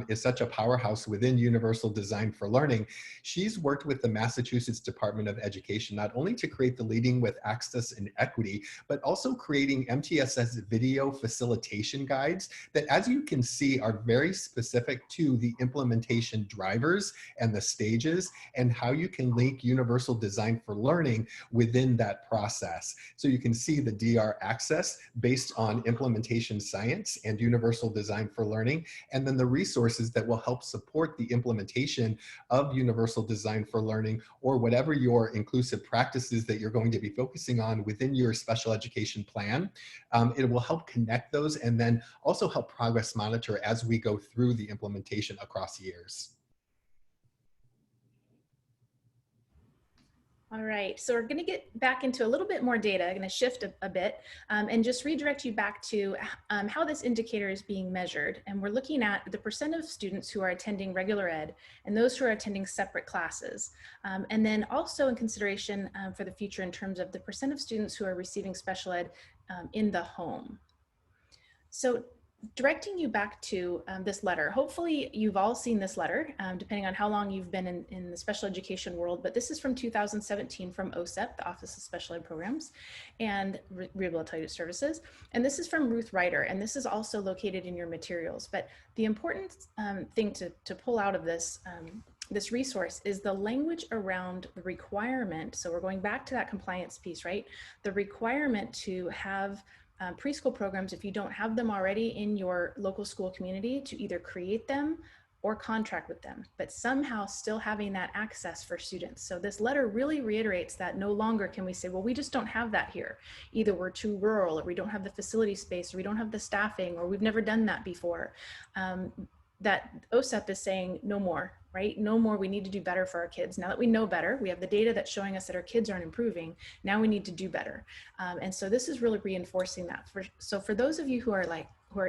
is such a powerhouse within Universal Design for Learning, she's worked with the Massachusetts Department of Education not only to create the Leading with Access and Equity, but also creating MTSS video facilitation guides that, as you can see, are very specific to the implementation drivers and the stages, and how you can link universal design for learning within that process. So you can see the DR access based on implementation science and universal design for learning, and then the resources that will help support the implementation of universal design for learning, or whatever your inclusive practices that you're going to be focusing on within your special education plan. It will help connect those and then also help progress monitor as we go through the implementation across years. All right, so we're going to get back into a little bit more data. I'm going to shift a bit and just redirect you back to how this indicator is being measured. And we're looking at the percent of students who are attending regular ed and those who are attending separate classes. And then also in consideration for the future in terms of the percent of students who are receiving special ed in the home. So directing you back to this letter, hopefully you've all seen this letter, depending on how long you've been in the special education world, but this is from 2017 from OSEP, the Office of Special Ed Programs and Rehabilitative Services. And this is from Ruth Ryder, and this is also located in your materials. But the important thing to pull out of this this resource is the language around the requirement. So we're going back to that compliance piece, right? The requirement to have preschool programs, if you don't have them already in your local school community, to either create them or contract with them, but somehow still having that access for students. So this letter really reiterates that no longer can we say, well, we just don't have that here. Either we're too rural, or we don't have the facility space, or we don't have the staffing, or we've never done that before. That OSEP is saying no more, right? No more, we need to do better for our kids. Now that we know better, we have the data that's showing us that our kids aren't improving, now we need to do better. And so this is really reinforcing that. So for those of you who are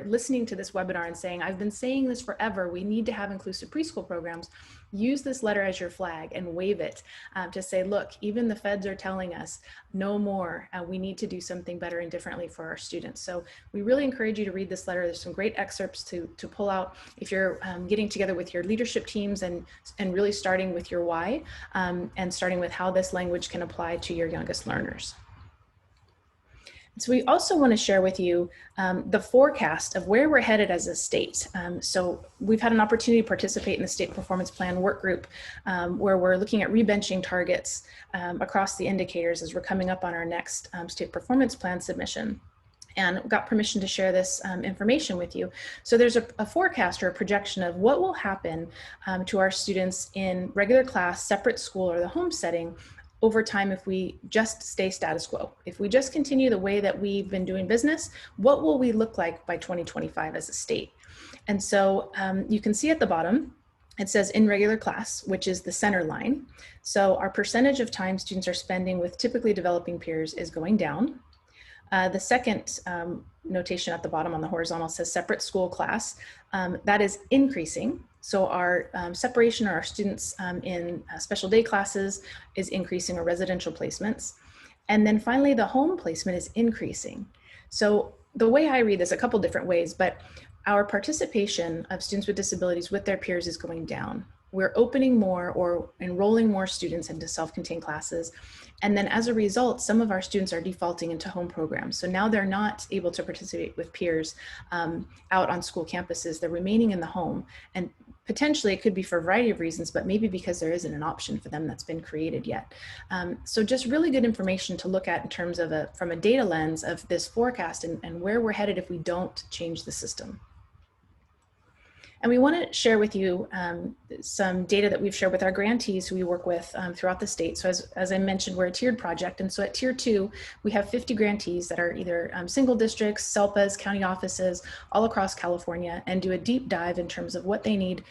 listening to this webinar and saying, I've been saying this forever, we need to have inclusive preschool programs, use this letter as your flag and wave it to say, look, even the feds are telling us no more, we need to do something better and differently for our students. So we really encourage you to read this letter. There's some great excerpts to pull out if you're getting together with your leadership teams and really starting with your why and starting with how this language can apply to your youngest learners. So we also want to share with you the forecast of where we're headed as a state. So we've had an opportunity to participate in the state performance plan work group where we're looking at rebenching targets across the indicators as we're coming up on our next state performance plan submission. And got permission to share this information with you. So there's a forecast or a projection of what will happen to our students in regular class, separate school, or the home setting over time if we just stay status quo. If we just continue the way that we've been doing business, what will we look like by 2025 as a state? And so you can see at the bottom, it says in regular class, which is the center line. So our percentage of time students are spending with typically developing peers is going down. The second notation at the bottom on the horizontal says separate school class. That is increasing. So our separation, or our students in special day classes, is increasing, or residential placements. And then finally, the home placement is increasing. So the way I read this, a couple different ways, but our participation of students with disabilities with their peers is going down. We're opening more or enrolling more students into self-contained classes. And then as a result, some of our students are defaulting into home programs. So now they're not able to participate with peers out on school campuses. They're remaining in the home. And potentially it could be for a variety of reasons, but maybe because there isn't an option for them that's been created yet. So just really good information to look at in terms of from a data lens of this forecast and where we're headed if we don't change the system. And we want to share with you some data that we've shared with our grantees who we work with throughout the state. So as I mentioned, we're a tiered project. And so at tier 2, we have 50 grantees that are either single districts, SELPAs, county offices, all across California, and do a deep dive in terms of what they need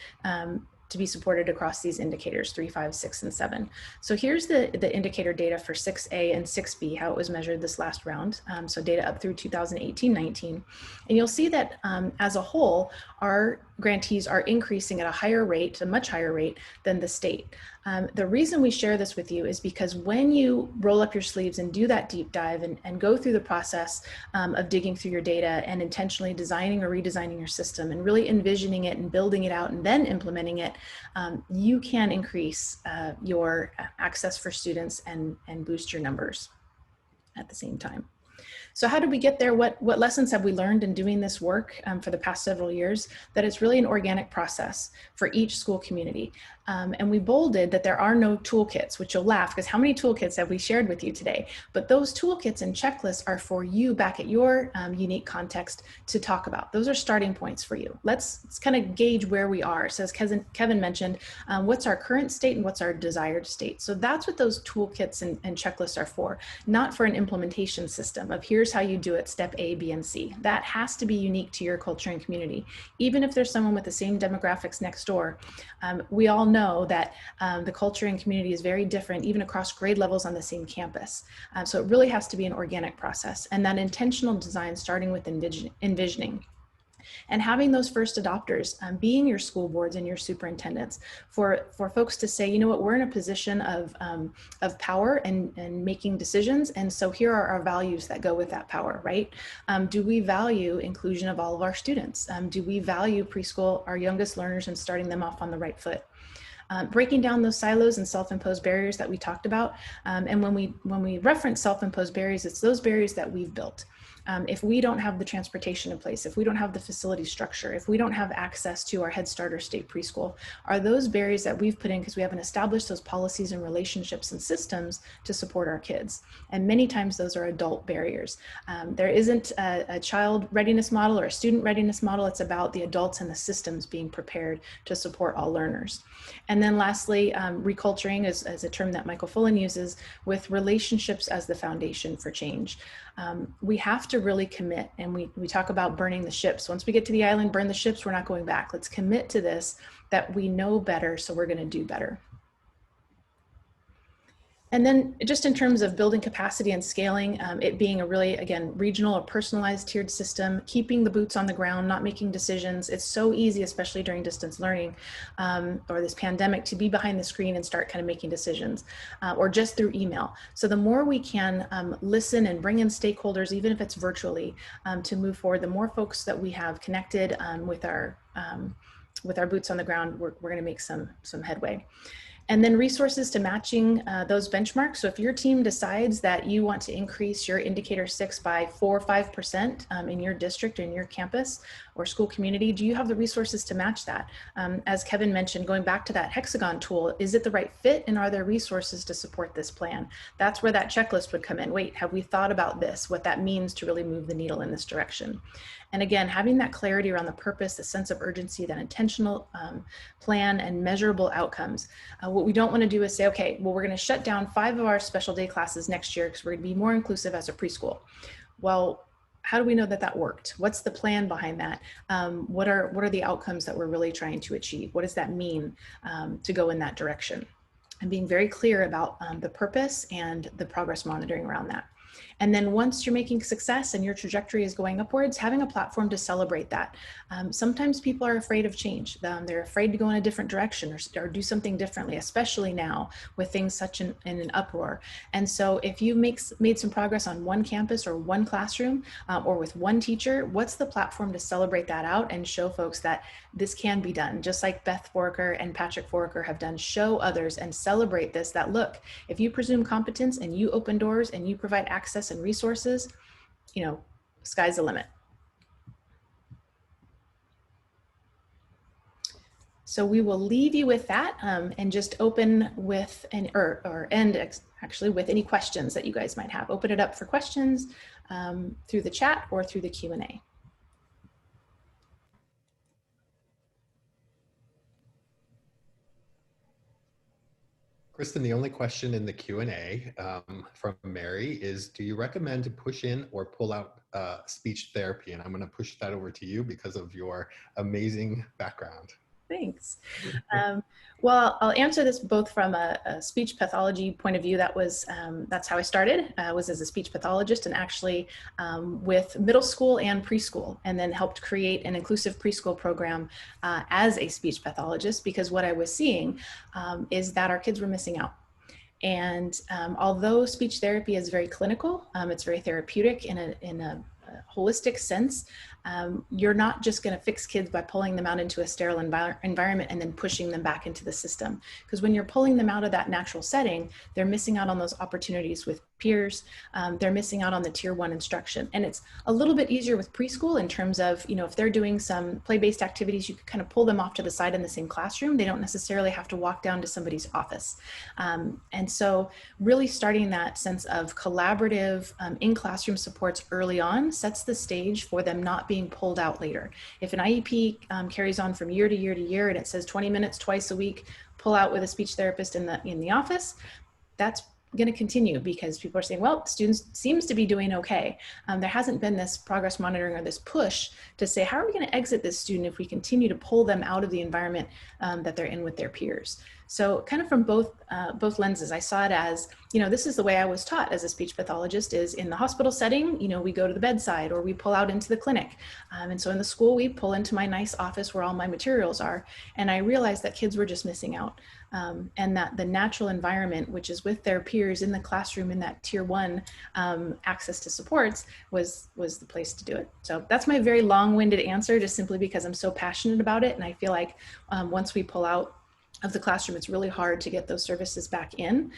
to be supported across these indicators, 3, 5, 6, and 7. So here's the indicator data for 6A and 6B, how it was measured this last round. So data up through 2018-19. And you'll see that as a whole, our grantees are increasing at a higher rate, a much higher rate than the state. The reason we share this with you is because when you roll up your sleeves and do that deep dive and go through the process of digging through your data and intentionally designing or redesigning your system and really envisioning it and building it out and then implementing it, you can increase your access for students and boost your numbers at the same time. So how did we get there? What lessons have we learned in doing this work for the past several years? That it's really an organic process for each school community. And we bolded that there are no toolkits, which you'll laugh because how many toolkits have we shared with you today? But those toolkits and checklists are for you back at your unique context to talk about. Those are starting points for you. Let's kind of gauge where we are. So as Kevin mentioned, what's our current state and what's our desired state? So that's what those toolkits and checklists are for, not for an implementation system of here's how you do it, step A, B, and C. That has to be unique to your culture and community. Even if there's someone with the same demographics next door, we all know that the culture and community is very different, even across grade levels on the same campus. So it really has to be an organic process, and that intentional design starting with envisioning. And having those first adopters being your school boards and your superintendents for folks to say, you know what, we're in a position of power and making decisions. And so here are our values that go with that power, right? Do we value inclusion of all of our students? Do we value preschool, our youngest learners, and starting them off on the right foot? Breaking down those silos and self-imposed barriers that we talked about. And when we reference self-imposed barriers, it's those barriers that we've built. If we don't have the transportation in place, if we don't have the facility structure, if we don't have access to our Head Start or state preschool, are those barriers that we've put in because we haven't established those policies and relationships and systems to support our kids. And many times those are adult barriers. There isn't a child readiness model or a student readiness model. It's about the adults and the systems being prepared to support all learners. And then lastly, reculturing is a term that Michael Fullen uses, with relationships as the foundation for change. We have to really commit, and we talk about burning the ships. Once we get to the island, burn the ships, we're not going back. Let's commit to this, that we know better, so we're going to do better. And then just in terms of building capacity and scaling, it being a really, again, regional or personalized tiered system, keeping the boots on the ground, not making decisions. It's so easy, especially during distance learning or this pandemic, to be behind the screen and start kind of making decisions or just through email. So the more we can listen and bring in stakeholders, even if it's virtually, to move forward, the more folks that we have connected with our boots on the ground, we're going to make some headway. And then resources to matching those benchmarks. So if your team decides that you want to increase your indicator 6 by 4 or 5% in your district or in your campus or school community, do you have the resources to match that? As Kevin mentioned, going back to that hexagon tool, is it the right fit, and are there resources to support this plan? That's where that checklist would come in. Wait, have we thought about this, what that means to really move the needle in this direction? And again, having that clarity around the purpose, the sense of urgency, that intentional plan and measurable outcomes. What we don't want to do is say, okay, well, we're going to shut down 5 of our special day classes next year because we're going to be more inclusive as a preschool. Well, how do we know that that worked? What's the plan behind that? What are the outcomes that we're really trying to achieve? What does that mean to go in that direction? And being very clear about the purpose and the progress monitoring around that. And then once you're making success and your trajectory is going upwards, having a platform to celebrate that. Sometimes people are afraid of change. They're afraid to go in a different direction or do something differently, especially now with things such in an uproar. And so if you made some progress on one campus or one classroom or with one teacher, what's the platform to celebrate that out and show folks that this can be done? Just like Beth Foraker and Patrick Foraker have done, show others and celebrate this, that look, if you presume competence and you open doors and you provide access and resources, you know, sky's the limit. So we will leave you with that and just open with end actually with any questions that you guys might have. Open it up for questions through the chat or through the Q&A. Kristen, the only question in the Q&A from Mary is, do you recommend to push in or pull out speech therapy? And I'm going to push that over to you because of your amazing background. Thanks. Well, I'll answer this both from a speech pathology point of view. That's how I started, was as a speech pathologist, and actually with middle school and preschool, and then helped create an inclusive preschool program as a speech pathologist, because what I was seeing is that our kids were missing out. And although speech therapy is very clinical, it's very therapeutic in a holistic sense. You're not just going to fix kids by pulling them out into a sterile environment and then pushing them back into the system. Because when you're pulling them out of that natural setting, they're missing out on those opportunities with peers, they're missing out on the tier 1 instruction. And it's a little bit easier with preschool in terms of, if they're doing some play-based activities, you can kind of pull them off to the side in the same classroom. They don't necessarily have to walk down to somebody's office. And so really starting that sense of collaborative in-classroom supports early on sets the stage for them not being pulled out later. If an IEP carries on from year to year to year and it says 20 minutes twice a week, pull out with a speech therapist in the office, that's going to continue because people are saying, well, students seems to be doing okay. There hasn't been this progress monitoring or this push to say, how are we going to exit this student if we continue to pull them out of the environment that they're in with their peers? So kind of from both lenses, I saw it as, this is the way I was taught as a speech pathologist is in the hospital setting, we go to the bedside or we pull out into the clinic. And so in the school, we pull into my nice office where all my materials are. And I realized that kids were just missing out. And that the natural environment, which is with their peers in the classroom in that tier 1 access to supports was the place to do it. So that's my very long-winded answer, just simply because I'm so passionate about it. And I feel like once we pull out of the classroom, it's really hard to get those services back in.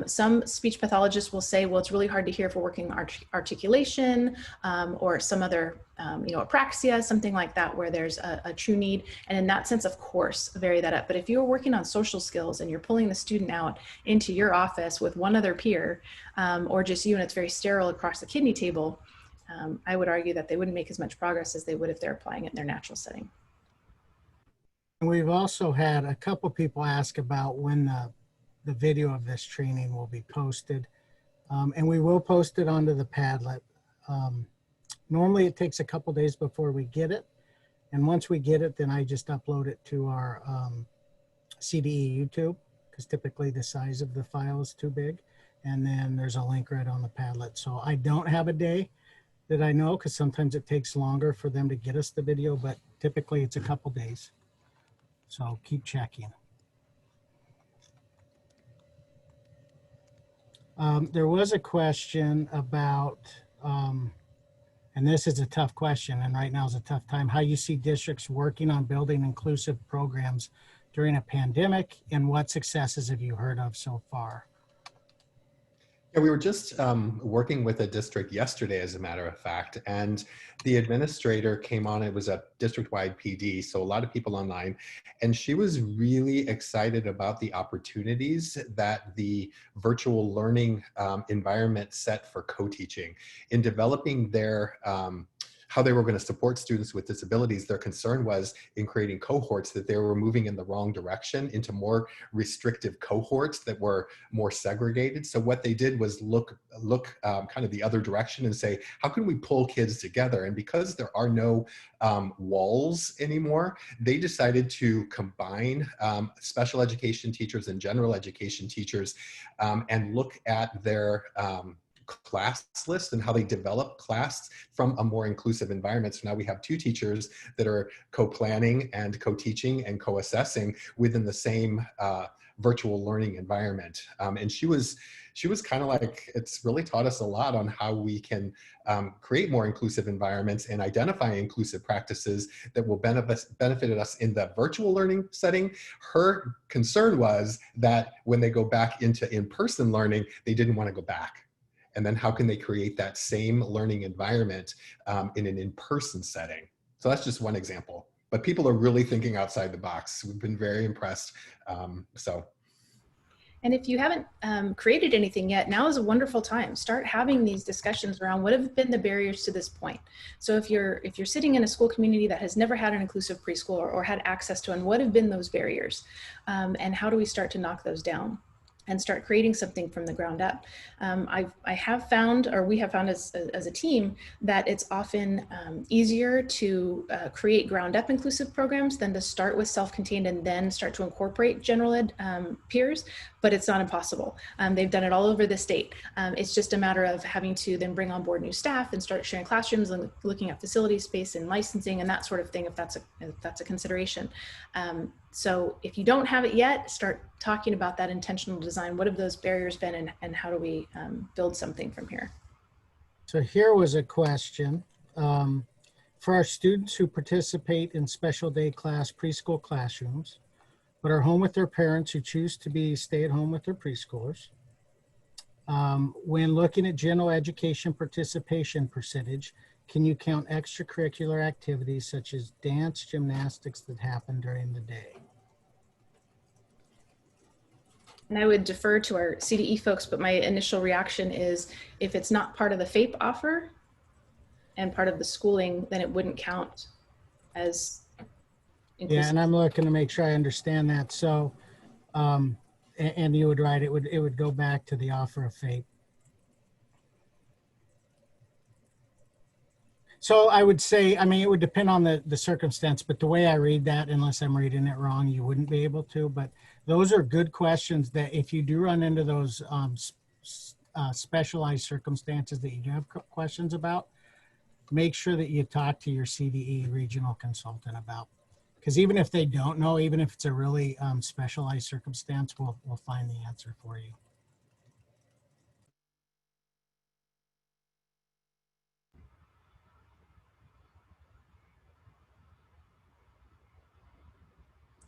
Some speech pathologists will say, well, it's really hard to hear if we're working articulation or some other, apraxia, something like that, where there's a true need. And in that sense, of course, vary that up. But if you're working on social skills and you're pulling the student out into your office with one other peer or just you and it's very sterile across the kidney table, I would argue that they wouldn't make as much progress as they would if they're applying it in their natural setting. And we've also had a couple people ask about when the video of this training will be posted. And we will post it onto the Padlet. Normally it takes a couple days before we get it. And once we get it, then I just upload it to our CDE YouTube, because typically the size of the file is too big. And then there's a link right on the Padlet. So I don't have a day that I know, because sometimes it takes longer for them to get us the video, but typically it's a couple days. So keep checking. There was a question about, and this is a tough question, and right now is a tough time, how you see districts working on building inclusive programs during a pandemic, and what successes have you heard of so far? Yeah, we were just working with a district yesterday, as a matter of fact, and the administrator came on. It was a district-wide PD, so a lot of people online, and she was really excited about the opportunities that the virtual learning environment set for co-teaching. In developing their how they were going to support students with disabilities, their concern was in creating cohorts that they were moving in the wrong direction into more restrictive cohorts that were more segregated. So what they did was look kind of the other direction and say, how can we pull kids together? And because there are no walls anymore, they decided to combine special education teachers and general education teachers and look at their class list and how they develop class from a more inclusive environment. So now we have 2 teachers that are co-planning and co-teaching and co-assessing within the same virtual learning environment. And she was kind of like, it's really taught us a lot on how we can create more inclusive environments and identify inclusive practices that will benefit us in the virtual learning setting. Her concern was that when they go back into in-person learning, they didn't want to go back. And then how can they create that same learning environment in an in-person setting? So that's just one example. But people are really thinking outside the box. We've been very impressed. And if you haven't created anything yet, now is a wonderful time. Start having these discussions around what have been the barriers to this point. So if you're sitting in a school community that has never had an inclusive preschool or had access to one, what have been those barriers? And how do we start to knock those down and start creating something from the ground up? I have found, or we have found as a team, that it's often easier to create ground up inclusive programs than to start with self-contained and then start to incorporate general ed peers, but it's not impossible. They've done it all over the state. It's just a matter of having to then bring on board new staff and start sharing classrooms and looking at facility space and licensing and that sort of thing, if that's a consideration. So if you don't have it yet, start talking about that intentional design. What have those barriers been, and how do we build something from here? So here was a question. For our students who participate in special day class preschool classrooms, but are home with their parents who choose to be stay at home with their preschoolers, When looking at general education participation percentage, can you count extracurricular activities such as dance, gymnastics that happen during the day? And I would defer to our CDE folks, but my initial reaction is if it's not part of the FAPE offer and part of the schooling, then it wouldn't count as inclusive. Yeah, and I'm looking to make sure I understand that. So, and you would write, it would go back to the offer of FAPE. So I would say, I mean, it would depend on the circumstance, but the way I read that, unless I'm reading it wrong, you wouldn't be able to. But those are good questions that if you do run into those specialized circumstances that you do have questions about, make sure that you talk to your CDE regional consultant about. Because even if they don't know, even if it's a really specialized circumstance, we'll find the answer for you.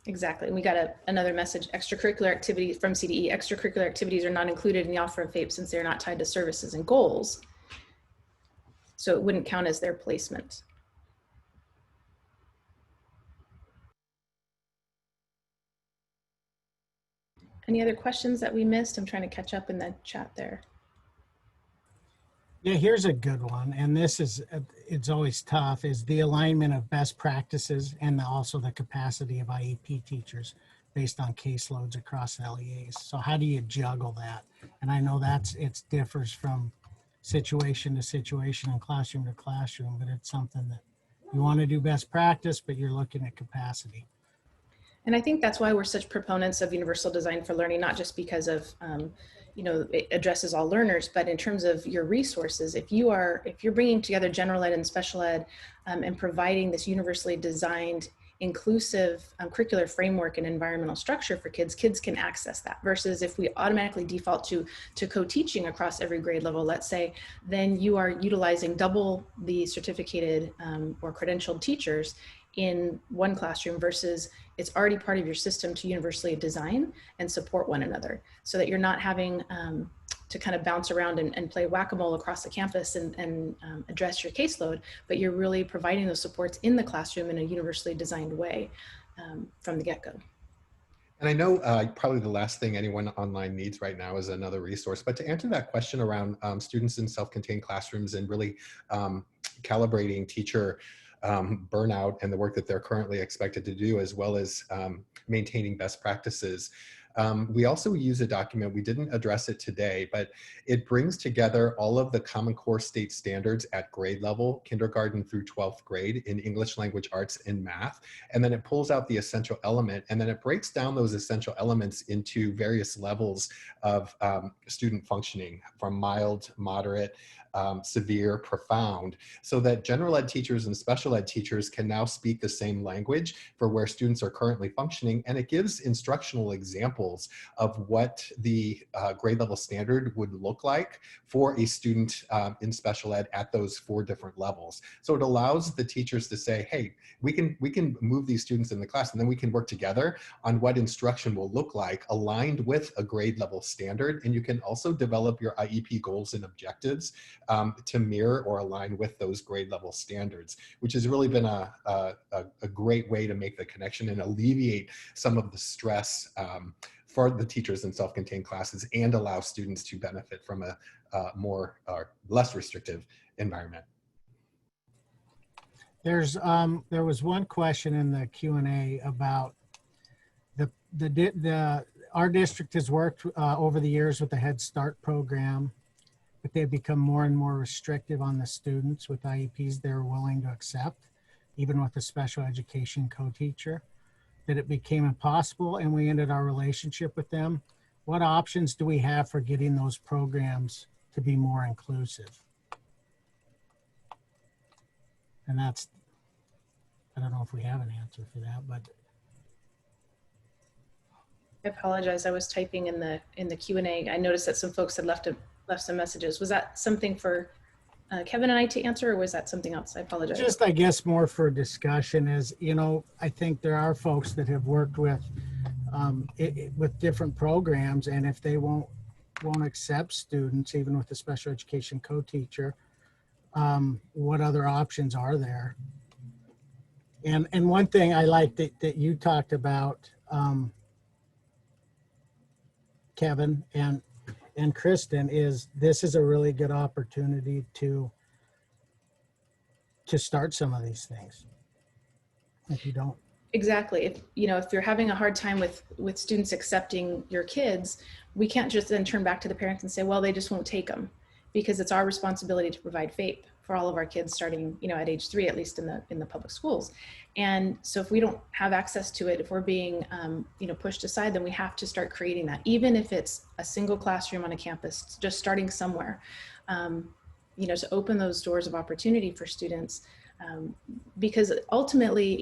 Exactly. And we got another message, extracurricular activities from CDE. Extracurricular activities are not included in the offer of FAPE since they're not tied to services and goals. So it wouldn't count as their placement. Any other questions that we missed? I'm trying to catch up in the chat there. Yeah, here's a good one. And this is, it's always tough, is the alignment of best practices and also the capacity of IEP teachers based on caseloads across LEAs. So how do you juggle that? And I know it differs from situation to situation and classroom to classroom, but it's something that you want to do best practice, but you're looking at capacity. And I think that's why we're such proponents of universal design for learning, not just because of, you know, it addresses all learners, but in terms of your resources. If you're bringing together general ed and special ed and providing this universally designed, inclusive curricular framework and environmental structure for kids, kids can access that. Versus if we automatically default to co-teaching across every grade level, let's say, then you are utilizing double the certificated or credentialed teachers in one classroom versus it's already part of your system to universally design and support one another so that you're not having to kind of bounce around and play whack-a-mole across the campus and address your caseload, but you're really providing those supports in the classroom in a universally designed way from the get-go. And I know probably the last thing anyone online needs right now is another resource, but to answer that question around students in self-contained classrooms and really calibrating teacher burnout and the work that they're currently expected to do, as well as maintaining best practices. We also use a document, we didn't address it today, but it brings together all of the Common Core state standards at grade level, kindergarten through 12th grade in English language arts and math. And then it pulls out the essential element, and then it breaks down those essential elements into various levels of student functioning, from mild, moderate, severe, profound, so that general ed teachers and special ed teachers can now speak the same language for where students are currently functioning. And it gives instructional examples of what the grade level standard would look like for a student in special ed at those 4 different levels. So it allows the teachers to say, hey, we can move these students in the class, and then we can work together on what instruction will look like aligned with a grade level standard. And you can also develop your IEP goals and objectives to mirror or align with those grade level standards, which has really been a great way to make the connection and alleviate some of the stress for the teachers in self-contained classes and allow students to benefit from a more or less restrictive environment. There was one question in the Q&A about our district has worked over the years with the Head Start program, but they've become more and more restrictive on the students with IEPs they're willing to accept, even with a special education co-teacher, that it became impossible and we ended our relationship with them. What options do we have for getting those programs to be more inclusive? And that's, I don't know if we have an answer for that, but. I apologize. I was typing in the Q&A. I noticed that some folks had left some messages. Was that something for Kevin and I to answer, or was that something else? I apologize. Just, I guess, more for discussion is, you know, I think there are folks that have worked with different programs, and if they won't won't accept students, even with a special education co-teacher, what other options are there? And one thing I like that you talked about, Kevin and Kristen, is this is a really good opportunity to start some of these things. If you don't. Exactly. If if you're having a hard time with students accepting your kids, we can't just then turn back to the parents and say, well, they just won't take them, because it's our responsibility to provide FAPE for all of our kids starting at age 3, at least in the public schools. And so if we don't have access to it, if we're being pushed aside, then we have to start creating that, even if it's a single classroom on a campus, just starting somewhere, to open those doors of opportunity for students. Because ultimately,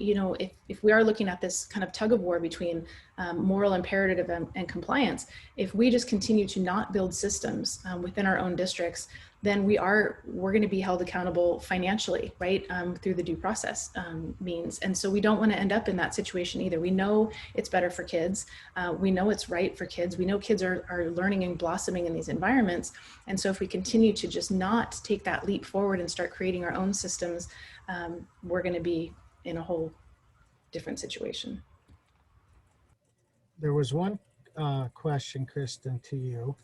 if we are looking at this kind of tug of war between moral imperative and compliance, if we just continue to not build systems within our own districts, then we're going to be held accountable financially, right, through the due process means. And so we don't want to end up in that situation either. We know it's better for kids. We know it's right for kids. We know kids are learning and blossoming in these environments. And so if we continue to just not take that leap forward and start creating our own systems, we're going to be in a whole different situation. There was one question, Kristen, to you.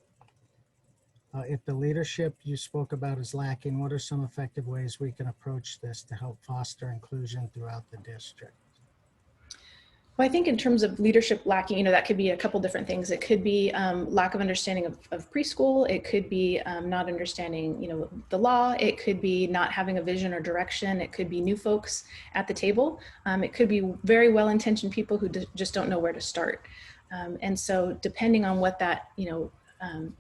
If the leadership you spoke about is lacking, what are some effective ways we can approach this to help foster inclusion throughout the district? Well, I think in terms of leadership lacking, that could be a couple different things. It could be lack of understanding of preschool. It could be not understanding, the law. It could be not having a vision or direction. It could be new folks at the table. It could be very well-intentioned people who just don't know where to start. And so depending on what that,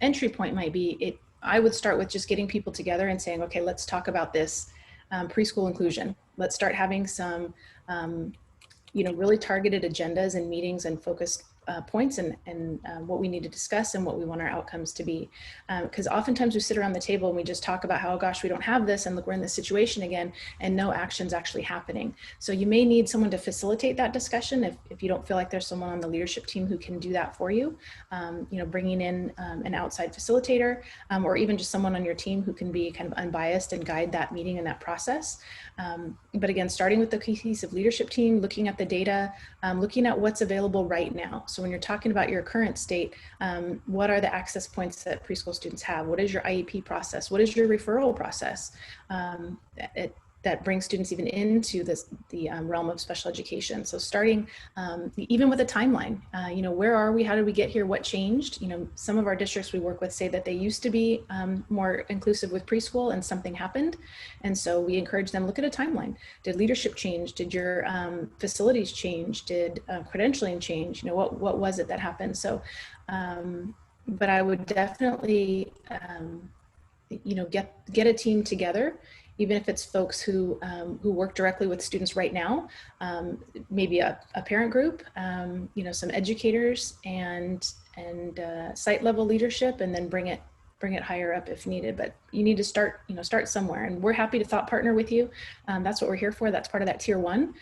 entry point might be, I would start with just getting people together and saying, okay, let's talk about this preschool inclusion. Let's start having some really targeted agendas and meetings and focused points and what we need to discuss and what we want our outcomes to be. Because oftentimes we sit around the table and we just talk about how, oh gosh, we don't have this, and look, we're in this situation again, and no action's actually happening. So you may need someone to facilitate that discussion if you don't feel like there's someone on the leadership team who can do that for you. Bringing in an outside facilitator or even just someone on your team who can be kind of unbiased and guide that meeting and that process. But again, starting with the cohesive leadership team, looking at the data, looking at what's available right now. So when you're talking about your current state, what are the access points that preschool students have? What is your IEP process? What is your referral process that brings students even into the realm of special education? So starting even with a timeline, where are we? How did we get here? What changed? Some of our districts we work with say that they used to be more inclusive with preschool and something happened. And so we encourage them, look at a timeline. Did leadership change? Did your facilities change? Did credentialing change? What was it that happened? So, but I would definitely, get a team together, even if it's folks who work directly with students right now, maybe a parent group, some educators and site level leadership, and then bring it higher up if needed. But you need to start somewhere, and we're happy to thought partner with you. That's what we're here for. That's part of that tier 1.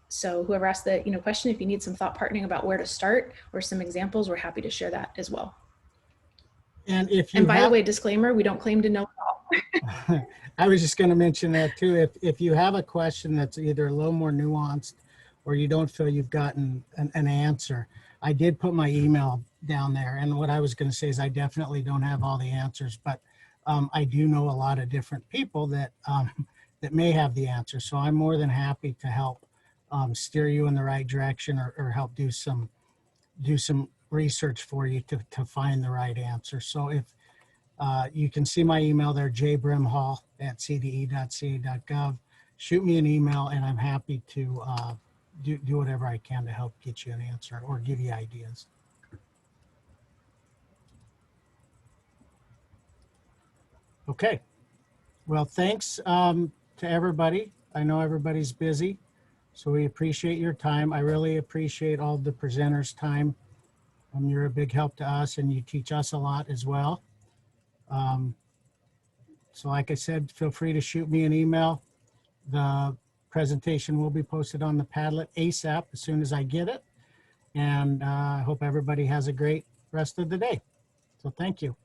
So whoever asked the question, if you need some thought partnering about where to start or some examples, we're happy to share that as well. And by the way, disclaimer, we don't claim to know all. I was just going to mention that too. If you have a question that's either a little more nuanced or you don't feel you've gotten an answer, I did put my email down there. And what I was going to say is I definitely don't have all the answers, but I do know a lot of different people that may have the answer. So I'm more than happy to help steer you in the right direction or help do some research for you to find the right answer. So if you can see my email there, jbrimhall@cde.ca.gov. Shoot me an email and I'm happy to do whatever I can to help get you an answer or give you ideas. Okay. Well, thanks to everybody. I know everybody's busy, so we appreciate your time. I really appreciate all the presenters' time. You're a big help to us and you teach us a lot as well. So like I said, feel free to shoot me an email. The presentation will be posted on the Padlet ASAP as soon as I get it. And I hope everybody has a great rest of the day. So thank you.